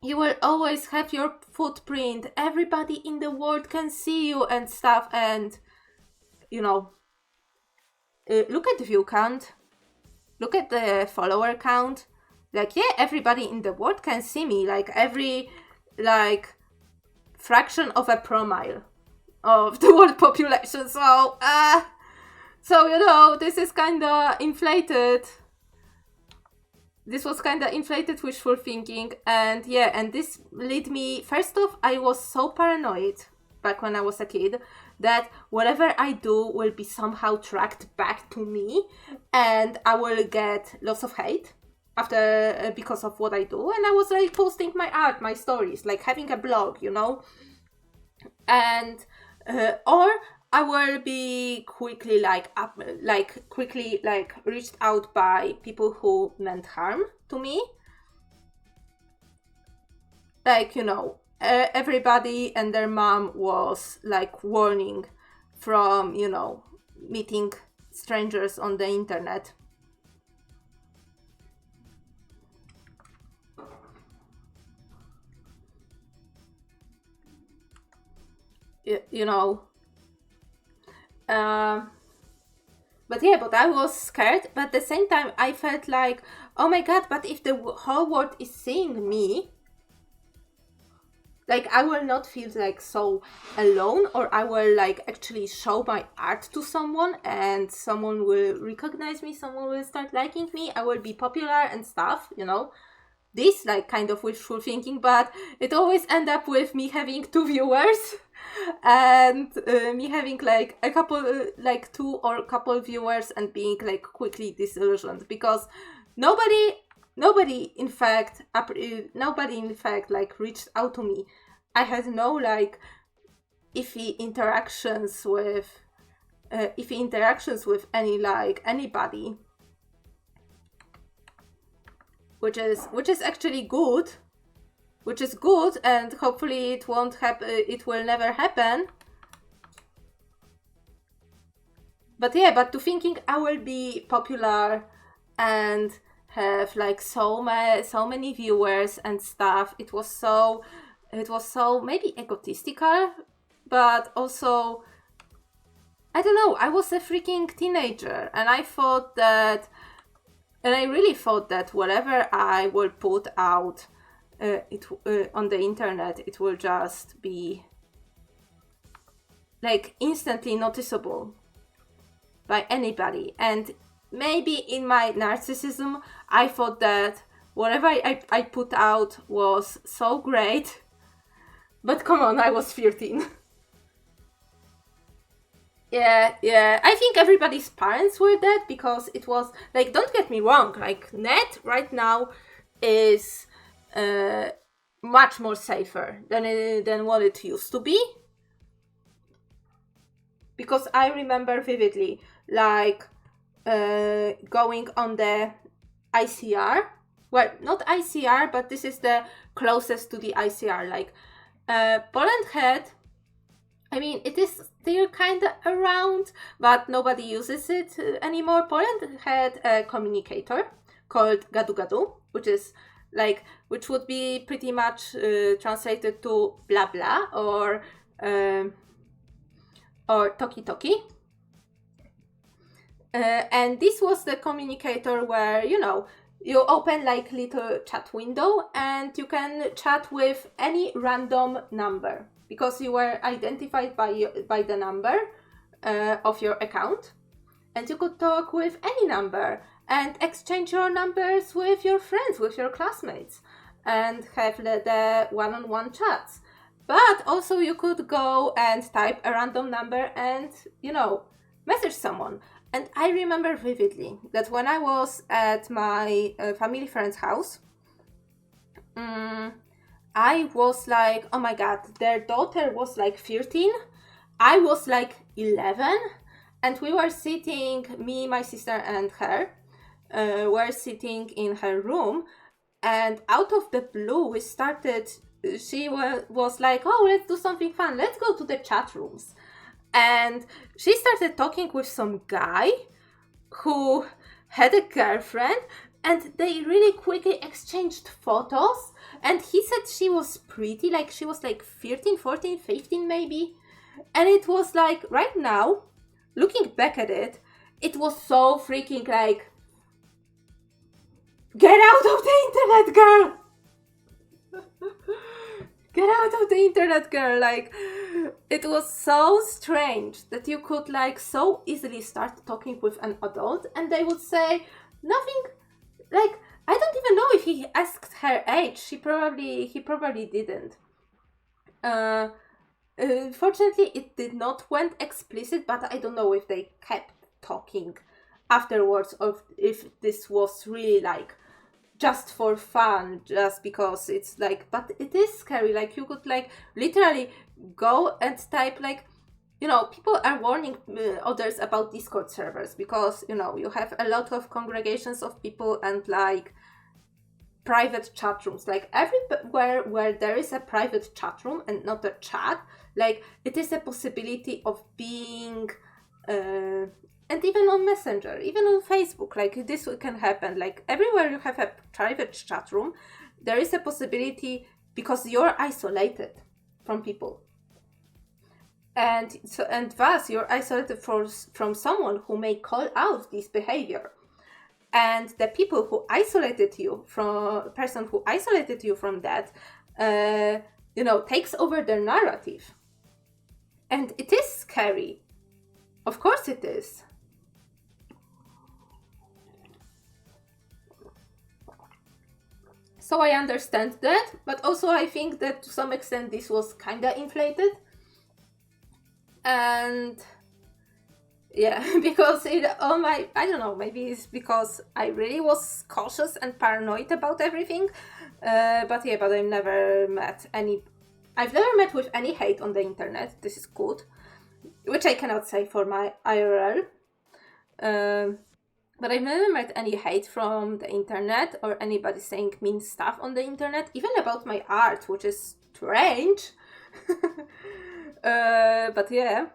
you will always have your footprint, everybody in the world can see you and stuff. And, you know, look at the view count, look at the follower count. Like, yeah, everybody in the world can see me, like, every, like, fraction of a promile of the world population. So you know, this is kinda inflated. This was kinda inflated wishful thinking. And yeah, and this led me, first off, I was so paranoid back when I was a kid that whatever I do will be somehow tracked back to me and I will get lots of hate after because of what I do. And I was like posting my art, my stories, like having a blog, you know, and or I will be quickly reached out by people who meant harm to me. Like, you know, everybody and their mom was like warning from, you know, meeting strangers on the internet. You know, but I was scared, but at the same time I felt like, oh my god, but if the whole world is seeing me, like I will not feel like so alone, or I will like actually show my art to someone and someone will recognize me, someone will start liking me, I will be popular and stuff, you know. This like kind of wishful thinking, but it always end up with me having 2 viewers and me having like a couple like 2 or couple viewers and being like quickly disillusioned, because nobody in fact like reached out to me. I had no like iffy interactions with anybody, which is actually good, and hopefully it won't happen, it will never happen. But yeah, but to thinking I will be popular and have like so many viewers and stuff, it was so maybe egotistical, but also I don't know, I was a freaking teenager and I really thought that whatever I will put out on the internet, it will just be like instantly noticeable by anybody. And maybe in my narcissism, I thought that whatever I put out was so great. But come on, I was 13. Yeah, I think everybody's parents were that, because it was like, don't get me wrong, like net right now is much more safer than what it used to be, because I remember vividly like going on the ICR, well, not ICR, but this is the closest to the ICR, like Poland had, I mean, it is still kind of around, but nobody uses it anymore. Poland had a communicator called Gadu Gadu, which would be pretty much translated to blah blah or toki toki. And this was the communicator where, you know, you open like little chat window and you can chat with any random number, because you were identified by the number of your account, and you could talk with any number and exchange your numbers with your friends, with your classmates, and have the one-on-one chats. But also you could go and type a random number and, you know, message someone. And I remember vividly that when I was at my family friend's house, I was like, oh my god, their daughter was like 13, I was like 11, and we were sitting, me, my sister, and her, were sitting in her room, and out of the blue, she was like, oh, let's do something fun, let's go to the chat rooms. And she started talking with some guy who had a girlfriend, and they really quickly exchanged photos, and he said she was pretty, like she was like 13, 14, 15 maybe. And it was like, right now, looking back at it, it was so freaking like, get out of the internet, girl! Get out of the internet, girl! Like, it was so strange that you could like so easily start talking with an adult and they would say nothing, like, I don't even know if he asked her age. He probably didn't. Fortunately, it did not went explicit, but I don't know if they kept talking afterwards, or if this was really like just for fun, just because it's like, but it is scary. Like, you could like literally go and type like, you know, people are warning others about Discord servers, because, you know, you have a lot of congregations of people and like private chat rooms, like everywhere where there is a private chat room and not a chat, like it is a possibility of being and even on Messenger, even on Facebook, like this can happen. Like everywhere you have a private chat room, there is a possibility, because you're isolated from people. And thus you're isolated from someone who may call out this behavior. And the person who isolated you from that, you know, takes over the narrative. And it is scary. Of course it is. So I understand that, but also I think that to some extent this was kinda inflated. And yeah, because I don't know, maybe it's because I really was cautious and paranoid about everything. But I've never met with any hate on the internet. This is good, which I cannot say for my IRL. But I've never met any hate from the internet or anybody saying mean stuff on the internet, even about my art, which is strange. But yeah,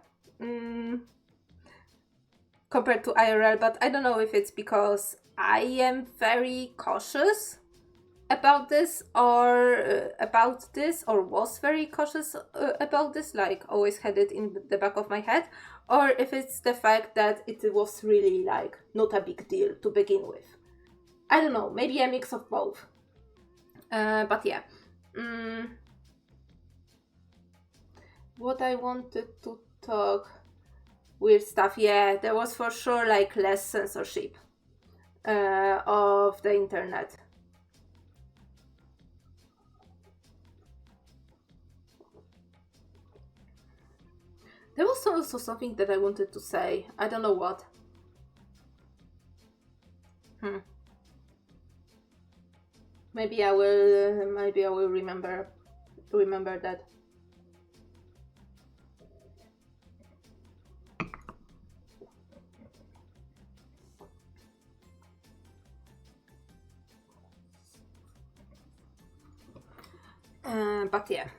compared to IRL, but I don't know if it's because I am very cautious about this or was very cautious about this, like always had it in the back of my head, or if it's the fact that it was really like not a big deal to begin with. I don't know, maybe a mix of both. But yeah. What I wanted to talk, weird stuff, yeah, there was for sure like less censorship of the internet. There was also something that I wanted to say. I don't know what. Maybe I will remember that. But yeah.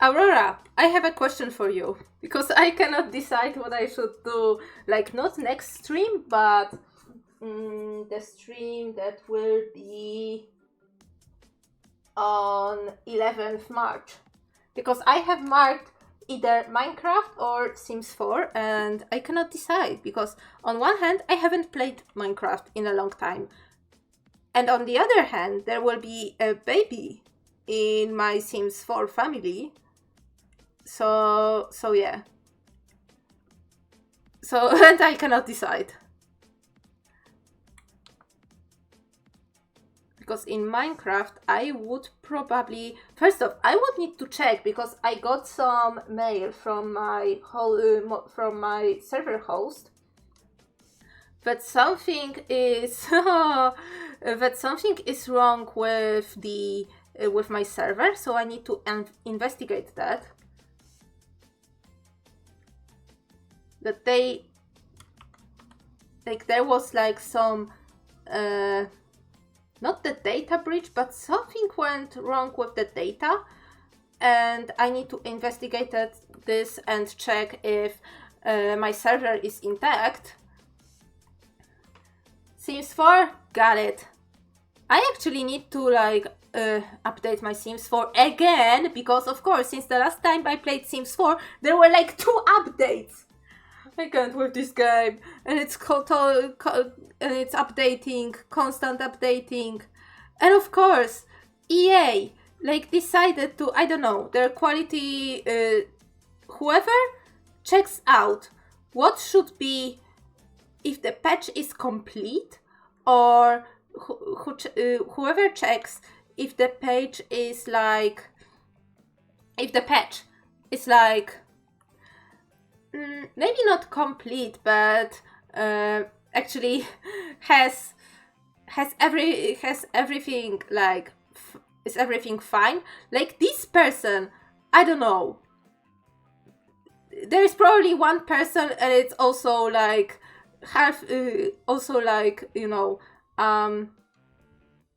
Aurora, I have a question for you, because I cannot decide what I should do, like not next stream, but the stream that will be on 11th March. Because I have marked either Minecraft or Sims 4, and I cannot decide, because on one hand, I haven't played Minecraft in a long time. And on the other hand, there will be a baby in my Sims 4 family. So yeah. So, and I cannot decide. Because in Minecraft, I would probably... First off, I would need to check, because I got some mail from my server host that something is wrong with with my server, so I need to investigate that. That they, like, there was like some not the data breach, but something went wrong with the data, and I need to investigate this and check if my server is intact. Sims 4, got it. I actually need to like update my Sims 4 again, because of course since the last time I played Sims 4 there were like 2 updates. I can't with this game, and it's and it's updating, constant updating, and of course EA like decided to, I don't know, their quality, whoever checks out what should be if the patch is complete, or whoever checks if the page is like, if the patch is like maybe not complete, but actually has everything like is everything fine? Like this person, I don't know. There is probably one person, and it's also like half,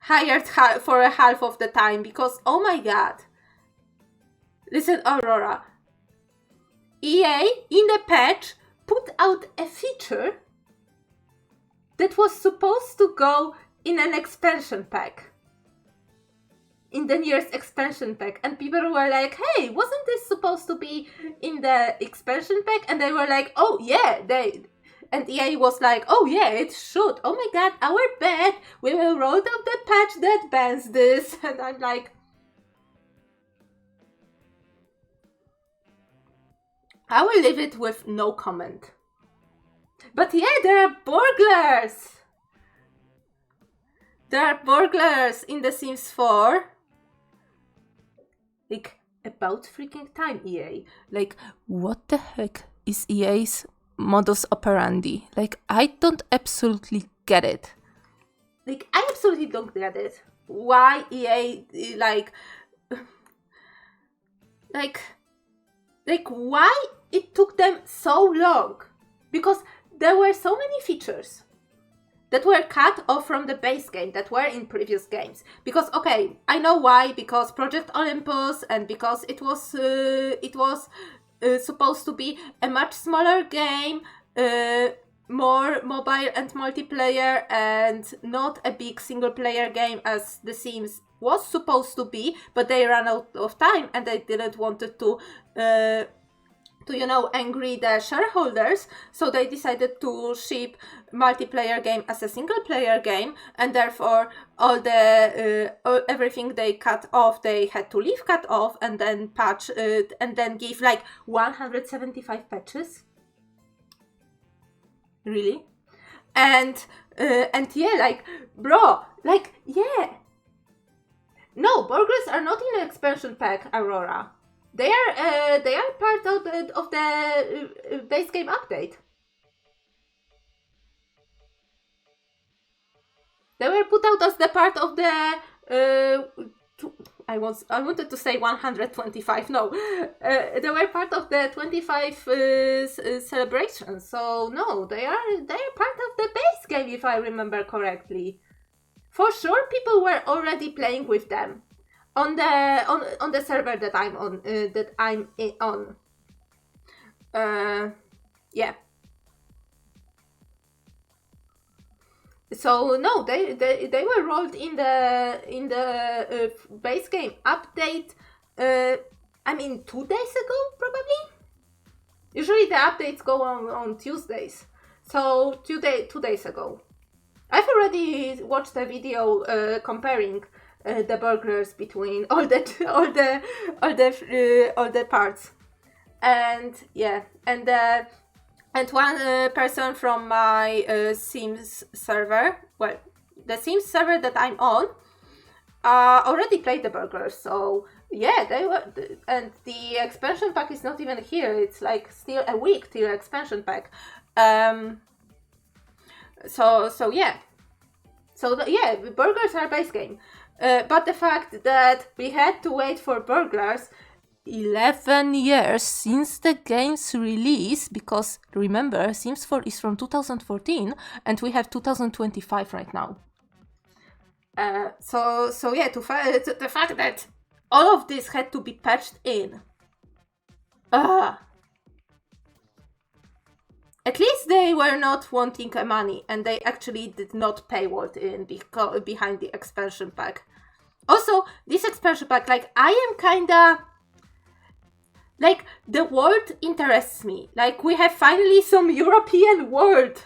hired for a half of the time, because oh my god. Listen, Aurora. EA in the patch put out a feature that was supposed to go in an expansion pack. In the nearest expansion pack. And people were like, hey, wasn't this supposed to be in the expansion pack? And they were like, oh yeah, and EA was like, oh yeah, it should. Oh my god, our bad. We will roll out the patch that bans this. And I'm like, I will leave it with no comment. But yeah, there are burglars. There are burglars in The Sims 4. Like, about freaking time, EA. Like, what the heck is EA's modus operandi? Like, I don't absolutely get it. Like, I absolutely don't get it. Why EA, like, why it took them so long? Because there were so many features that were cut off from the base game that were in previous games. Because, okay, I know why. Because Project Olympus, and because it was supposed to be a much smaller game, more mobile and multiplayer, and not a big single player game as The Sims was supposed to be. But they ran out of time, and they didn't want to angry the shareholders, so they decided to ship multiplayer game as a single player game, and therefore everything they cut off, they had to leave cut off, and then patch and then give like 175 patches. Really? And yeah, like, bro, like, yeah. No, burglars are not in an expansion pack, Aurora. They are part of the base game update. They were put out as the part of the I wanted to say 125. No, they were part of the 25 celebration. So no, they are part of the base game, if I remember correctly. For sure, people were already playing with them on the server that I'm on. Yeah. So no, they were rolled in the base game update. 2 days ago, probably. Usually the updates go on Tuesdays. So 2 days ago. I've already watched a video comparing the burglars between all the parts, and yeah, and one person from my Sims server, well, the Sims server that I'm on, already played the burglars. So yeah, they were, and the expansion pack is not even here. It's like still a week till expansion pack. So yeah. Yeah, burglars are base game. But the fact that we had to wait for burglars 11 years since the game's release, because remember, Sims 4 is from 2014 and we have 2025 right now. So yeah, the fact that all of this had to be patched in. At least they were not wanting money, and they actually did not paywall in behind the expansion pack. Also, this expansion pack, like, I am kinda... Like, the world interests me. Like, we have finally some European world.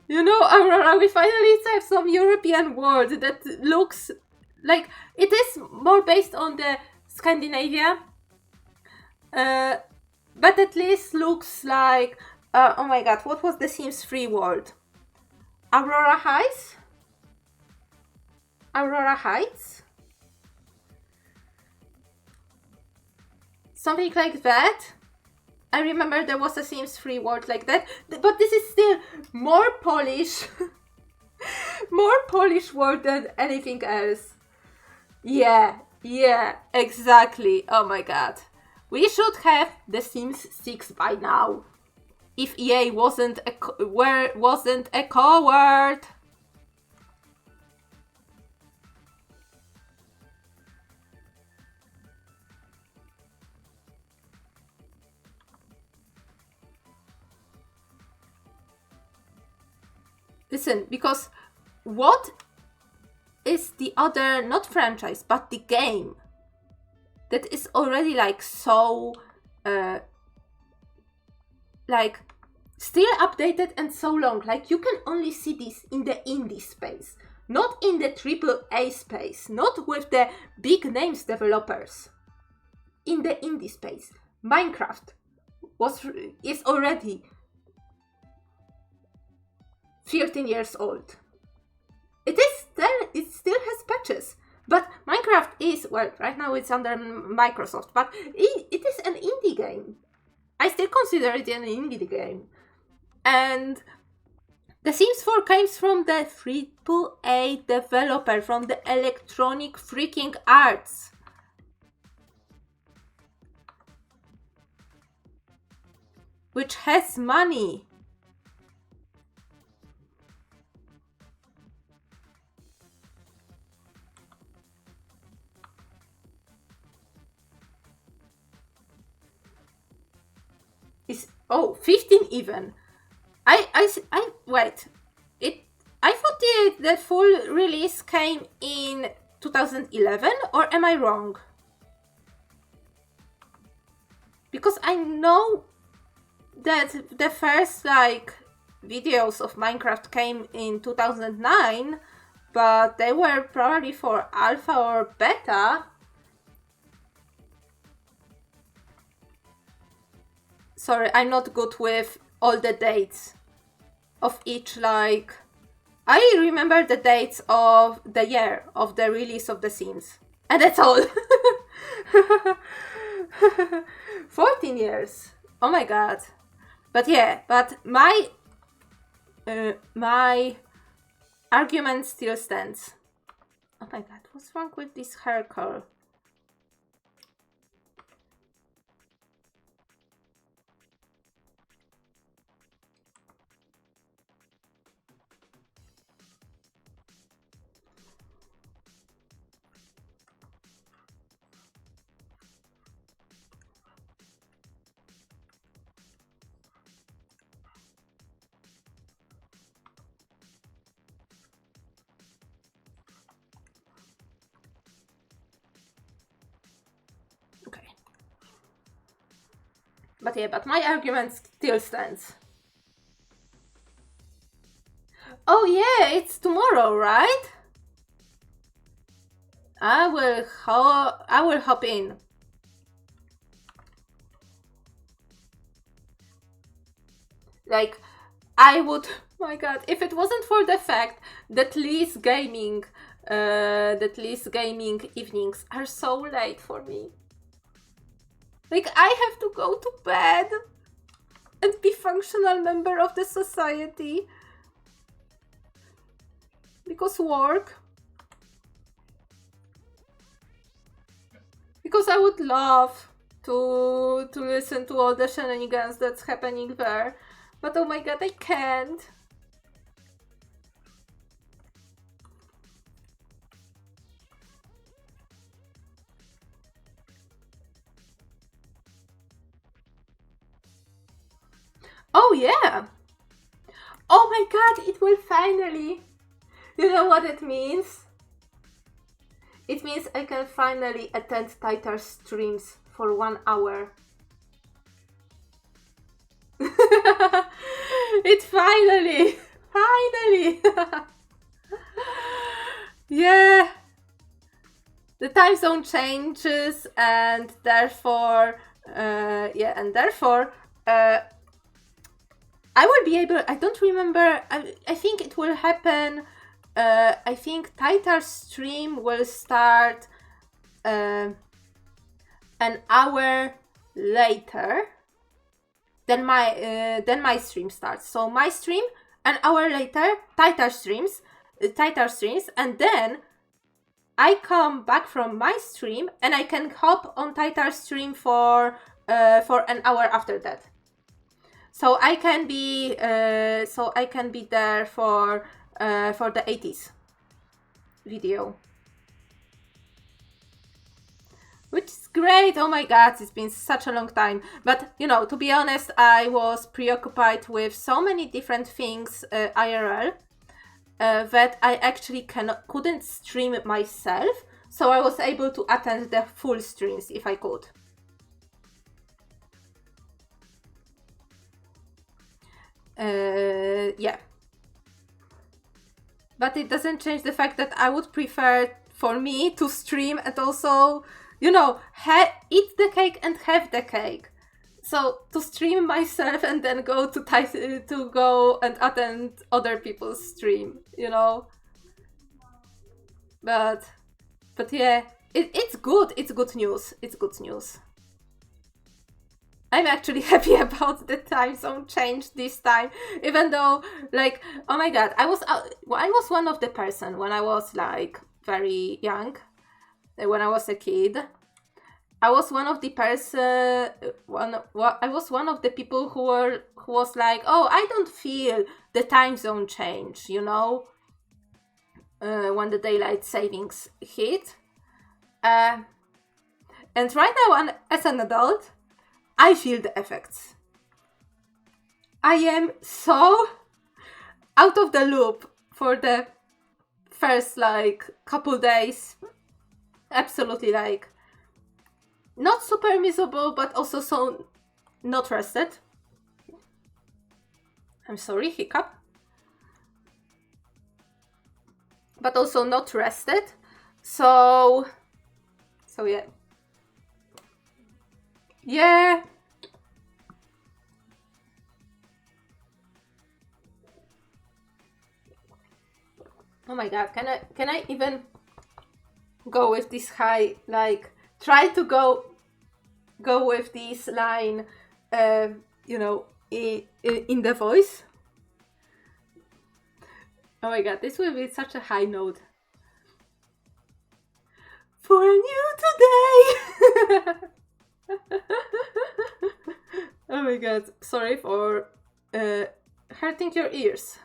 You know, Aurora, we finally have some European world that looks like... It is more based on the Scandinavia. But at least looks like... oh my god, what was the Sims 3 world? Aurora Heights? Aurora Heights? Something like that? I remember there was a Sims 3 world like that. But this is still more Polish. More Polish world than anything else. Yeah, exactly. Oh my god. We should have The Sims 6 by now. If EA wasn't a coward. Listen, because what is the other, not franchise, but the game that is already like so like still updated and so long? Like you can only see this in the indie space, not in the AAA space, not with the big names developers. In the indie space, Minecraft is already 13 years old. It still has patches, but Minecraft is, well, right now it's under Microsoft, but it is an indie game. I still consider it an indie game. And The Sims 4 comes from the AAA developer, from the Electronic freaking Arts. Which has money. Is 15 even. Wait. I thought the full release came in 2011, or am I wrong? Because I know that the first videos of Minecraft came in 2009, but they were probably for alpha or beta. Sorry, I'm not good with all the dates of each, I remember the dates of the year of the release of The Sims. And that's all. 14 years. Oh my god. But yeah, my argument still stands. Oh my god, what's wrong with this hair curl? Okay. But yeah, my argument still stands. Oh yeah, it's tomorrow, right? I will hop in. I would, my god, if it wasn't for the fact that Lee's gaming evenings are so late for me. I have to go to bed and be functional member of the society. Because work. Because I would love to listen to all the shenanigans that's happening there. But oh my god, I can't. Oh yeah! Oh my god, it will finally! You know what it means? It means I can finally attend tighter streams for 1 hour. It finally! Yeah! The time zone changes, and therefore, I will be able, I don't remember, I think it will happen, I think tighter stream will start an hour later than my stream starts. So my stream, an hour later, tighter streams, and then I come back from my stream and I can hop on Taitar's stream for an hour after that. So I can be there for the 80s video. Which is great. Oh my god, it's been such a long time. But, you know, to be honest, I was preoccupied with so many different things IRL that I actually couldn't stream it myself. So I was able to attend the full streams if I could. Yeah. But it doesn't change the fact that I would prefer for me to stream and also, you know, eat the cake and have the cake. So to stream myself and then go to go and attend other people's stream, you know. But yeah, it's good. It's good news. It's good news. I'm actually happy about the time zone change this time, even though, like, oh my god, I was one of the person when I was like very young, when I was a kid. I was one of the I was one of the people who was like, oh, I don't feel the time zone change, you know, when the daylight savings hit. And right now, as an adult, I feel the effects. I am so out of the loop for the first like couple days. Absolutely like not super miserable, but also so not rested. I'm sorry, hiccup. But also not rested. So yeah. Yeah. Oh my god, can I even go with this high, like try to go with this line you know, in the voice? Oh my god, this will be such a high note. For a new today. Oh my god, sorry for hurting your ears.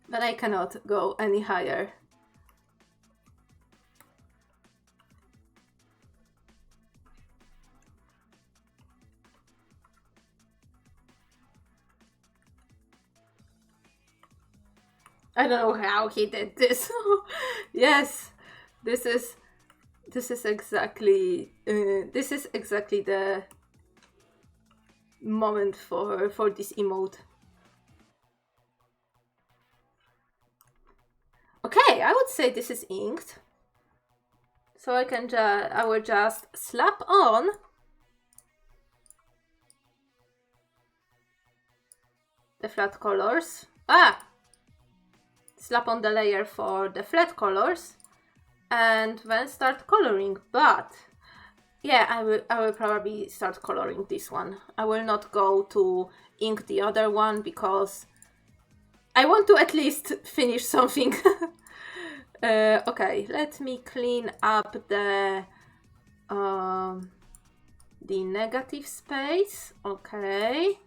But I cannot go any higher. I don't know how he did this. Yes, this is exactly the moment for this emote. Okay, I would say this is inked. So I will just slap on the flat colors. Slap on the layer for the flat colors and then start coloring. But yeah, I will probably start coloring this one. I will not go to ink the other one because I want to at least finish something. Okay, let me clean up the negative space. Okay,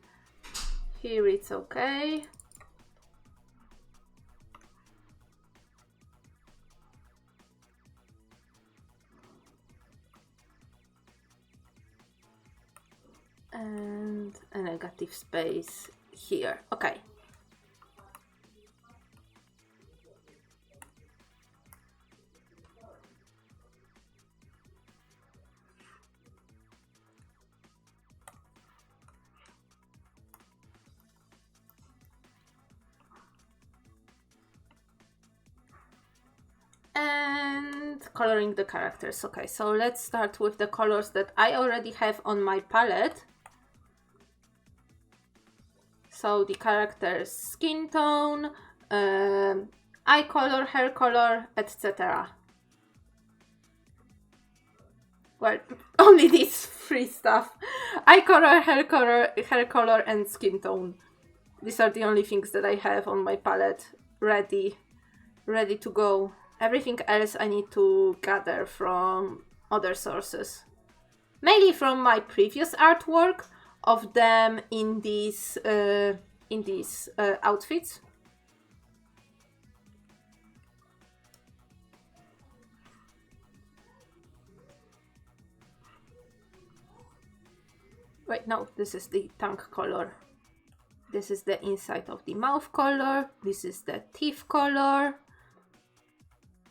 here it's okay. And a negative space here. Okay. And coloring the characters. Okay, so let's start with the colors that I already have on my palette. So the character's skin tone, eye color, hair color, etc. Well, only these three stuff. Eye color, hair color, and skin tone. These are the only things that I have on my palette ready to go. Everything else I need to gather from other sources. Mainly from my previous artwork of them in these outfits. Wait, no, this is the tongue color. This is the inside of the mouth color. This is the teeth color.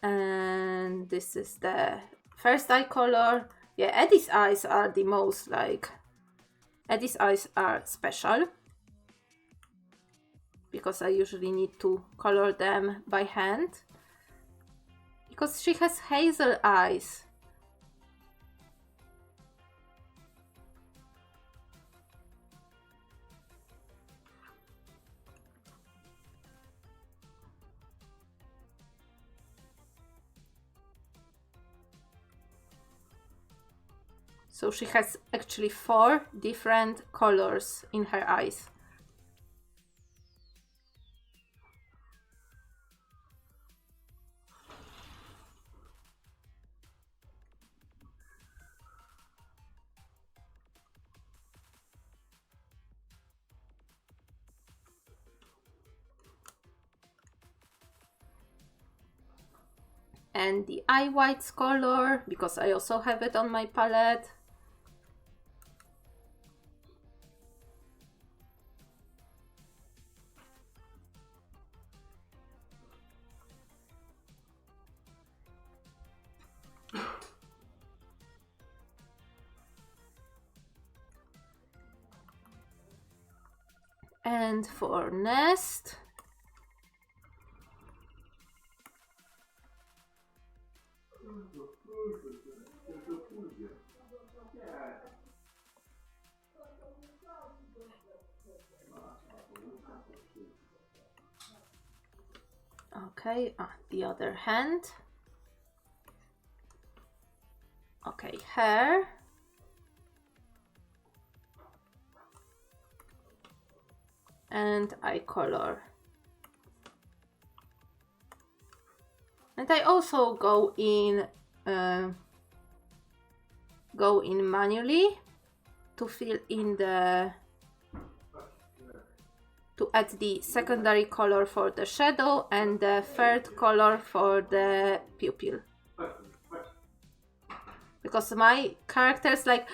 And this is the first eye color. Yeah, Eddie's eyes are the most like... Eddie's eyes are special. Because I usually need to color them by hand. Because she has hazel eyes. So she has actually 4 different colors in her eyes. And the eye whites color, because I also have it on my palette. And for Nest, okay, the other hand. Okay, hair. And eye color. And I also go in manually to fill in the, to add the secondary color for the shadow and the third color for the pupil. Because my characters, like,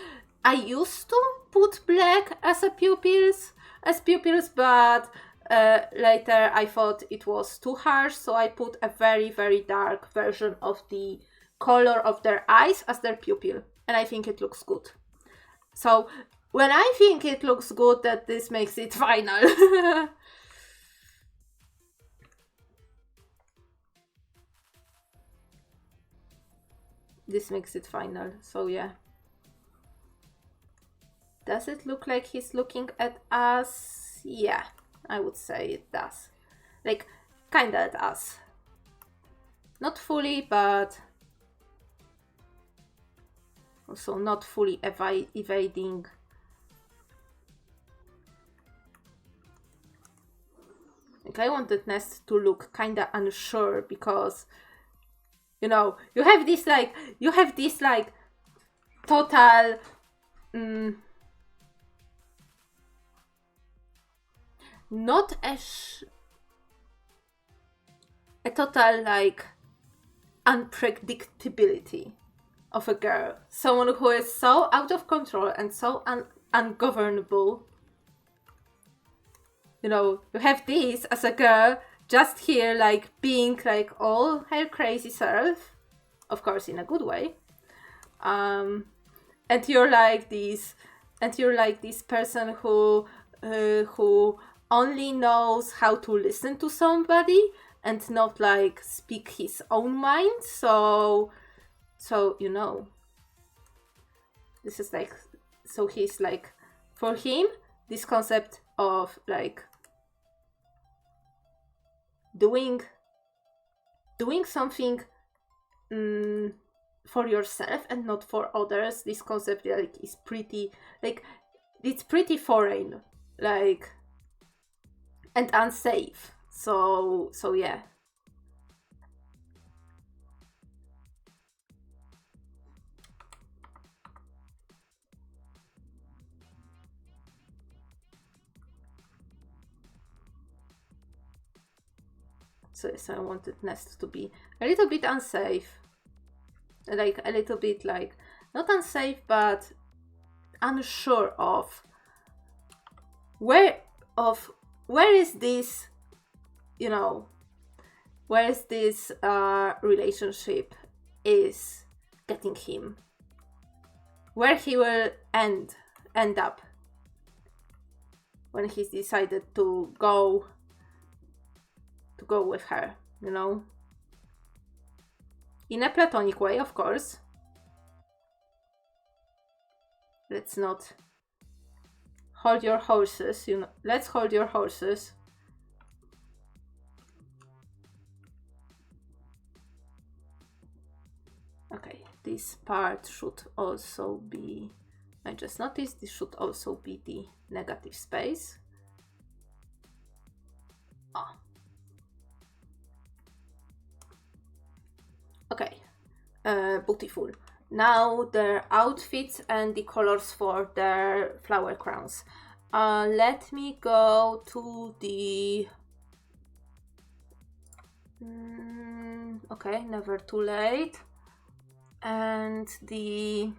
I used to put black as pupils, but later I thought it was too harsh, so I put a very, very dark version of the color of their eyes as their pupil, and I think it looks good. So when I think it looks good, that this makes it final. This makes it final, so yeah. Does it look like he's looking at us? Yeah, I would say it does. Like, kinda at us. Not fully, but also not fully evading. Like, I wanted Nest to look kinda unsure because, you know, you have this like total not a total like unpredictability of a girl. Someone who is so out of control and so ungovernable. You know, you have this as a girl just here like being like all her crazy self, of course in a good way. And you're like this person who only knows how to listen to somebody and not like speak his own mind. So you know, this is like, so he's like, for him, this concept of like doing something for yourself and not for others, this concept like is pretty, like, it's pretty foreign, like, and unsafe. So yeah. So yes, I wanted Nest to be a little bit unsafe. Like a little bit like not unsafe but unsure of where is this, you know, where is this relationship is getting him, where he will end up when he's decided to go with her, you know, in a platonic way, of course. Let's not hold your horses, you know. Let's hold your horses. Okay, this part should also be, I just noticed this should also be the negative space. Oh. Okay, beautiful. Now their outfits and the colors for their flower crowns. Let me go to the... okay, never too late. And the...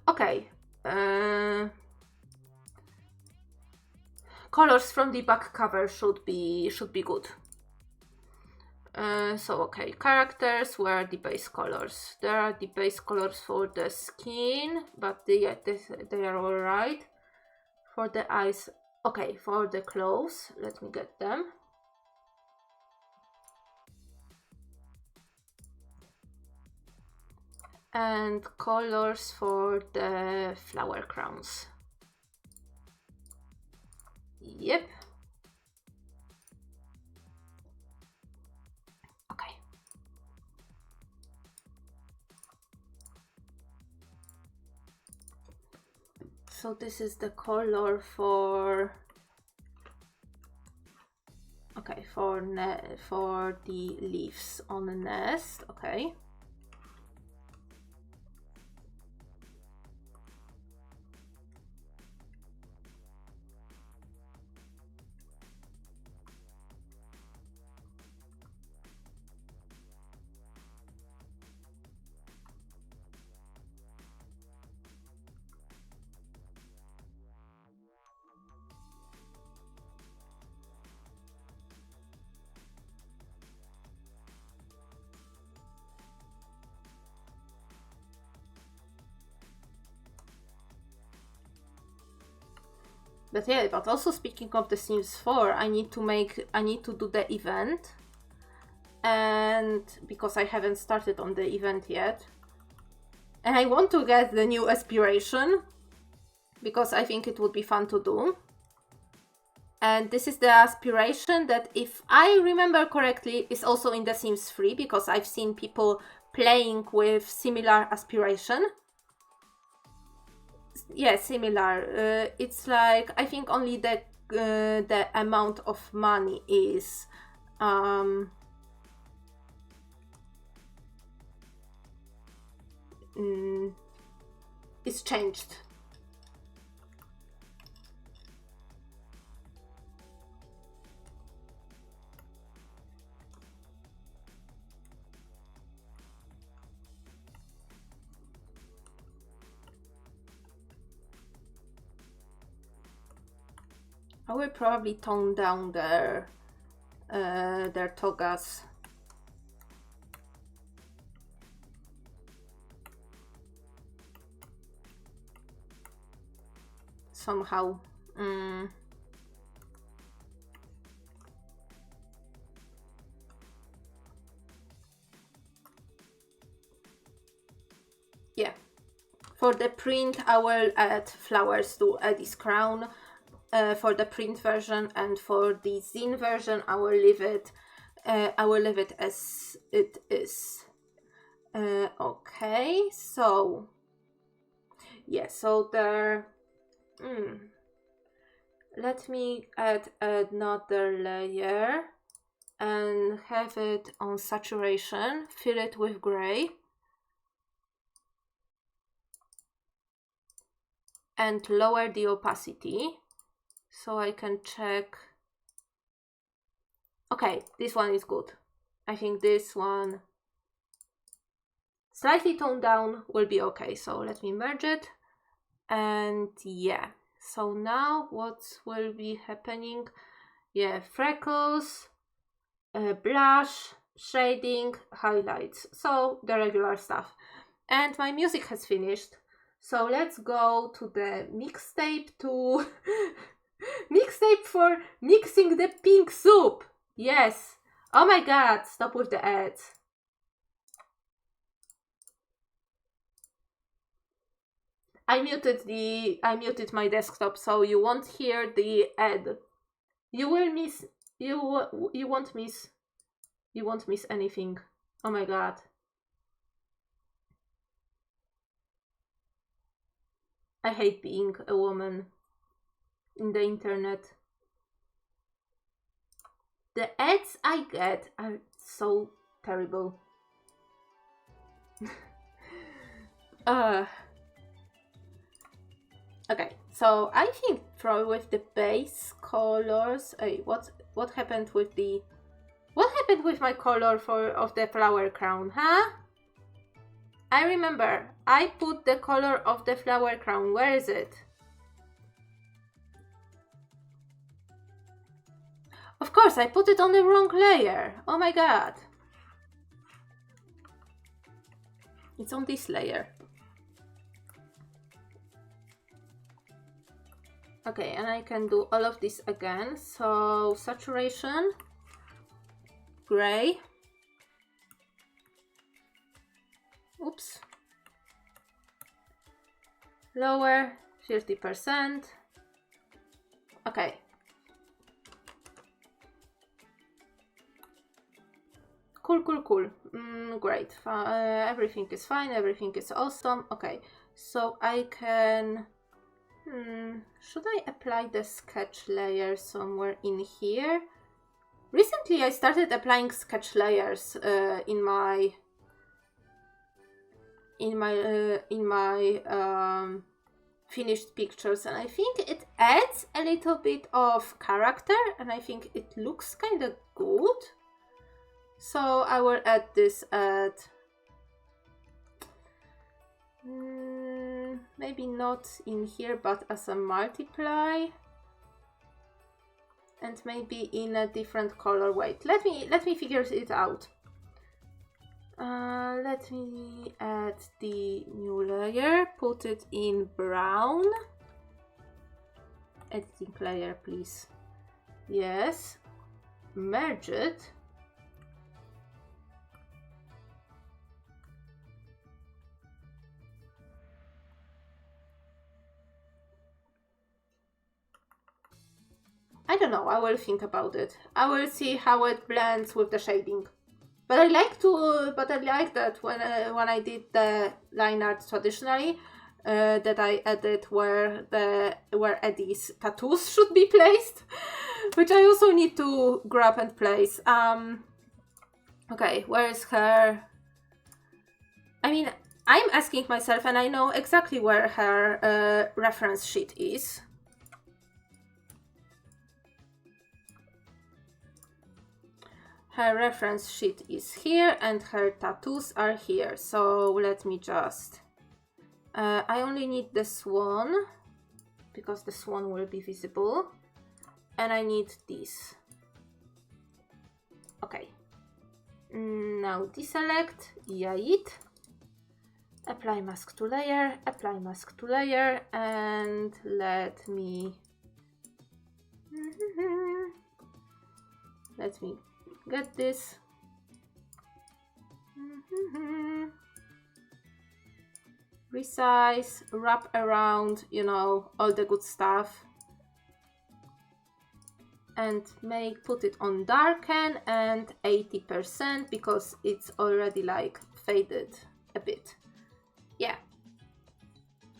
okay. Colors from the back cover should be good. So okay, characters were the base colors. There are the base colors for the skin, but they are alright. For the eyes, okay, for the clothes, let me get them. And colors for the flower crowns. Yep. Okay. So this is the color for... okay, for the leaves on the nest. Okay. But yeah, but also speaking of the Sims 4, I need to do the event. And because I haven't started on the event yet. And I want to get the new aspiration, because I think it would be fun to do. And this is the aspiration that, if I remember correctly, is also in The Sims 3, because I've seen people playing with similar aspiration. Yeah, similar. It's like, I think only the amount of money is is changed. I will probably tone down their togas. Somehow. Yeah. For the print, I will add flowers to Eddie's crown. For the print version, and for the zine version, I will leave it. As it is. Okay, so yeah, so there. let me add another layer and have it on saturation, fill it with gray. And lower the opacity so I can check. Okay, this one is good. I think this one slightly toned down will be okay. So let me merge it. And yeah, so now what will be happening? Yeah, freckles, blush, shading, highlights. So the regular stuff. And my music has finished. So let's go to the mixtape to mixtape for mixing the pink soup. Yes. Oh my god, stop with the ads. I muted my desktop so you won't hear the ad. You won't miss anything. Oh my god. I hate being a woman in the internet. The ads I get are so terrible. Okay, so I think with the base colors. Hey, what happened with my color of the flower crown, huh? I remember I put the color of the flower crown. Where is it? Of course, I put it on the wrong layer. Oh my god. It's on this layer. Okay, and I can do all of this again. So saturation, gray. Oops. Lower, 50%. Okay. Cool. Great. Everything is fine. Everything is awesome. Okay, so I can... should I apply the sketch layer somewhere in here? Recently I started applying sketch layers in my finished pictures, and I think it adds a little bit of character and I think it looks kind of good. So I will add this at maybe not in here, but as a multiply, and maybe in a different color. Wait, let me figure it out. Let me add the new layer, put it in brown. Editing layer, please. Yes. Merge it. I don't know, I will think about it. I will see how it blends with the shading. But I like that when I did the line art traditionally, that I added where Addie's tattoos should be placed, which I also need to grab and place. Okay, where is her? I mean, I'm asking myself, and I know exactly where her reference sheet is. Her reference sheet is here and her tattoos are here. So let me just... I only need the swan because the swan will be visible. And I need this. Okay. Now deselect, jaded. Apply mask to layer, apply mask to layer, and let me get this. Resize, wrap around, you know, all the good stuff. And put it on darken and 80% because it's already like faded a bit. Yeah,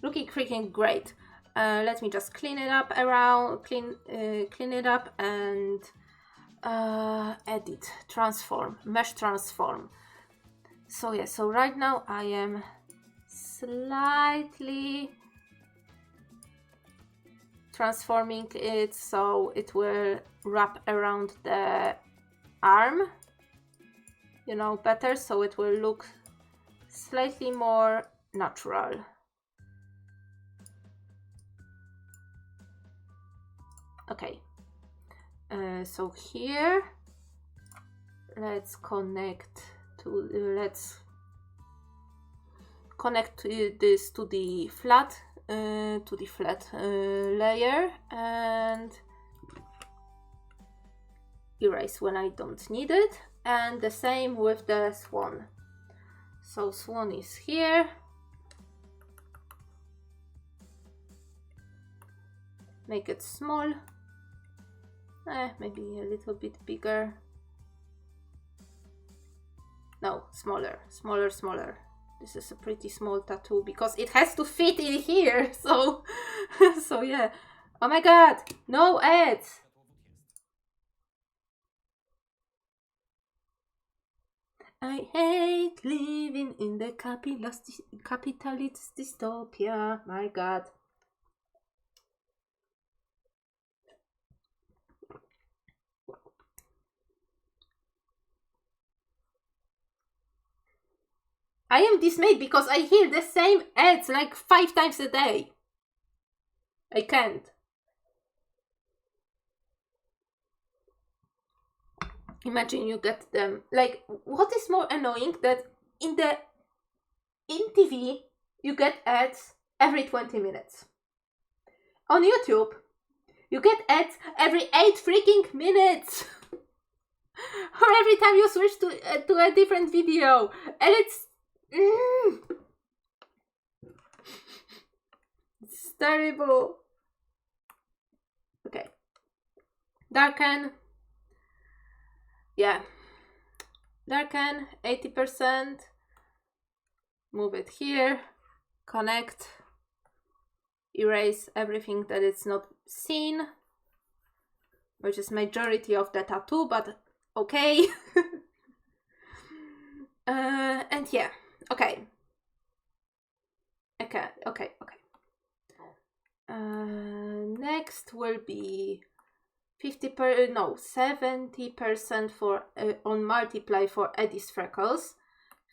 looking freaking great. let me just clean it up around, clean it up and edit, transform, mesh transform. So yeah, so right now I am slightly transforming it so it will wrap around the arm, you know, better, so it will look slightly more natural. Okay, so here let's connect this to the flat layer and erase when I don't need it, and the same with the swan. So swan is here. Make it small. Maybe a little bit bigger. No, smaller. This is a pretty small tattoo because it has to fit in here. So, so yeah. Oh my god, no ads. I hate living in the capitalist dystopia. My god. I am dismayed because I hear the same ads like 5 times a day. I can't. Imagine you get them. Like, what is more annoying that in TV you get ads every 20 minutes. On YouTube you get ads every 8 freaking minutes. Or every time you switch to a different video, and it's it's terrible. Okay, darken. Yeah, darken 80%. Move it here. Connect. Erase everything that is not seen, which is majority of the tattoo, but okay. And yeah, okay. Next will be 70% for on multiply for Eddie's freckles,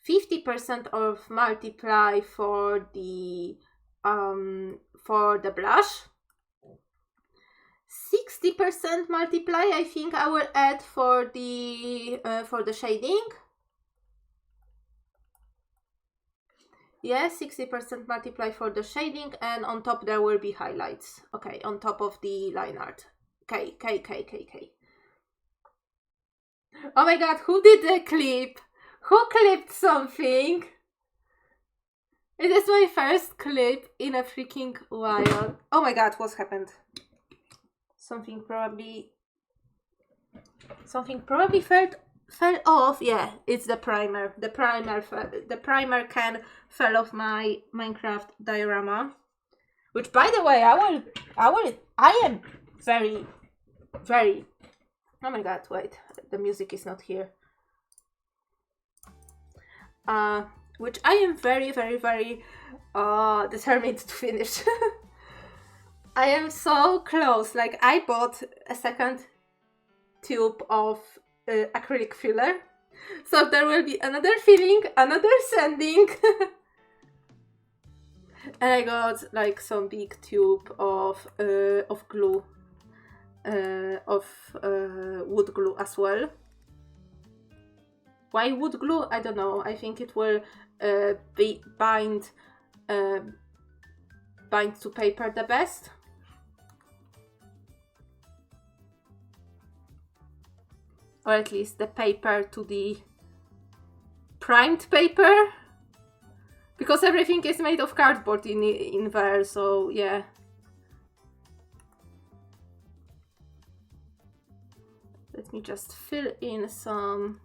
50% of multiply for the blush, 60% multiply I think I will add for the shading. Yeah, 60% multiply for the shading, and on top there will be highlights. Okay, on top of the line art. K. Oh my god, who did the clip? Who clipped something? It is my first clip in a freaking while. Oh my god, what's happened? Something probably fell off. Yeah, it's the primer. The primer can fell off my Minecraft diorama. Which, by the way, I am very. Oh my god, wait, the music is not here. Which I am very determined to finish. I am so close. Like, I bought a second tube of acrylic filler, so there will be another filling, another sanding. And I got like some big tube of glue, wood glue as well. Why wood glue? I don't know. I think it will bind to paper the best. Or at least the paper to the primed paper. Because everything is made of cardboard in there, so yeah. Let me just fill in some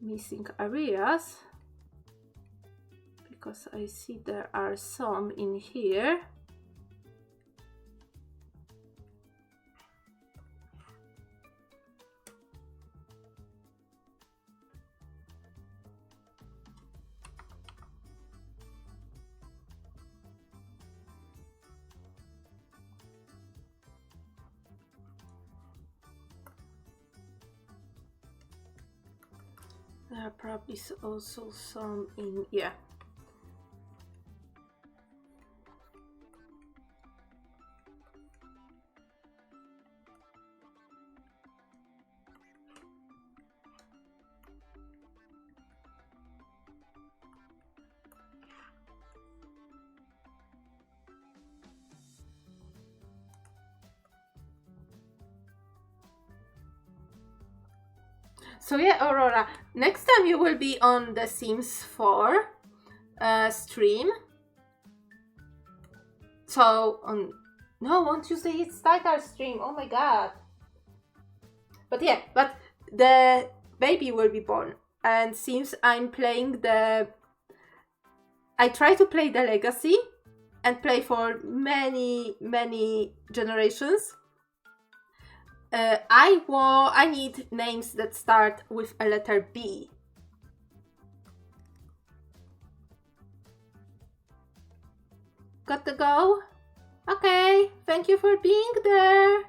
missing areas. because I see there are some in here. There are probably also some in, yeah. So yeah, Aurora, next time you will be on the Sims 4 stream. So on Tuesday it's Tiger stream. Oh my god. But yeah, but the baby will be born, and since I'm playing I try to play the Legacy and play for many generations. I need names that start with a letter B. Got to go? Okay, thank you for being there.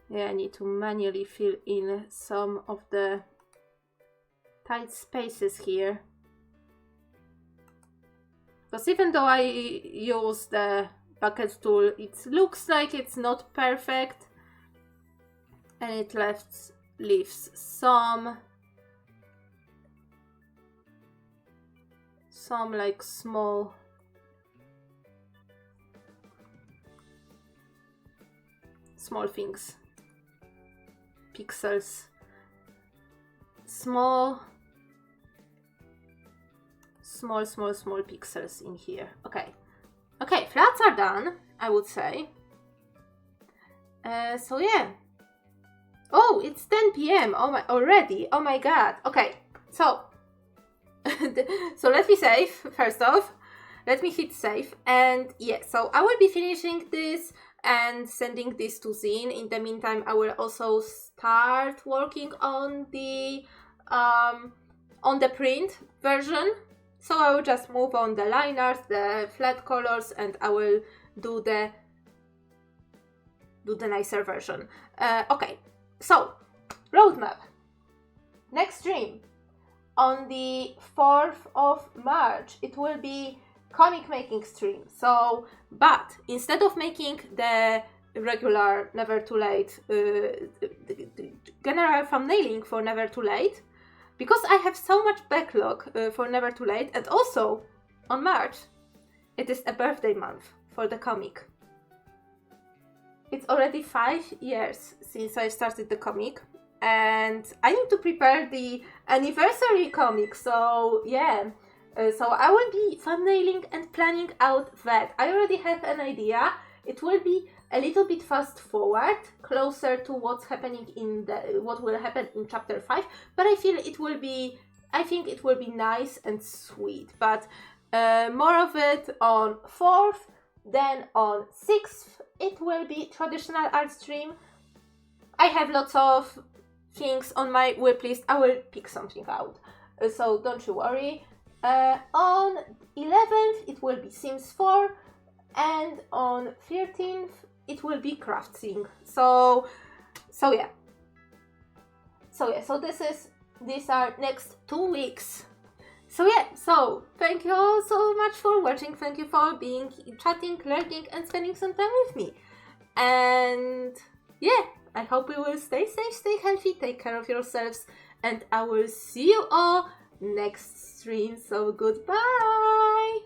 Yeah, I need to manually fill in some of the tight spaces here. Because even though I use the bucket tool, it looks like it's not perfect. And it leaves some like small things. Pixels. Small pixels in here. Okay, flats are done, I would say. So yeah. Oh, it's 10 p.m. already. Oh my god. Okay, so so let me save first off. Let me hit save, and yeah, so I will be finishing this and sending this to Zine. In the meantime, I will also start working on the print version. So I will just move on the line art, the flat colors, and I will do the nicer version. Okay, so roadmap. Next stream on the 4th of March. It will be comic making stream. So, but instead of making the regular Never Too Late general thumbnailing for Never Too Late, because I have so much backlog for Never Too Late, and also on March it is a birthday month for the comic. It's already 5 years since I started the comic, and I need to prepare the anniversary comic. So yeah. So I will be thumbnailing and planning out that. I already have an idea. It will be a little bit fast forward, closer to what will happen in chapter 5. But I think it will be nice and sweet. But more of it on 4th. Then on 6th, it will be traditional art stream. I have lots of things on my whip list. I will pick something out. So don't you worry. On 11th it will be Sims 4, and on 13th it will be crafting. So yeah. So these are next 2 weeks. So yeah, so thank you all so much for watching. Thank you for being chatting, learning, and spending some time with me. And yeah, I hope you will stay safe, stay healthy, take care of yourselves, and I will see you all next stream. So goodbye.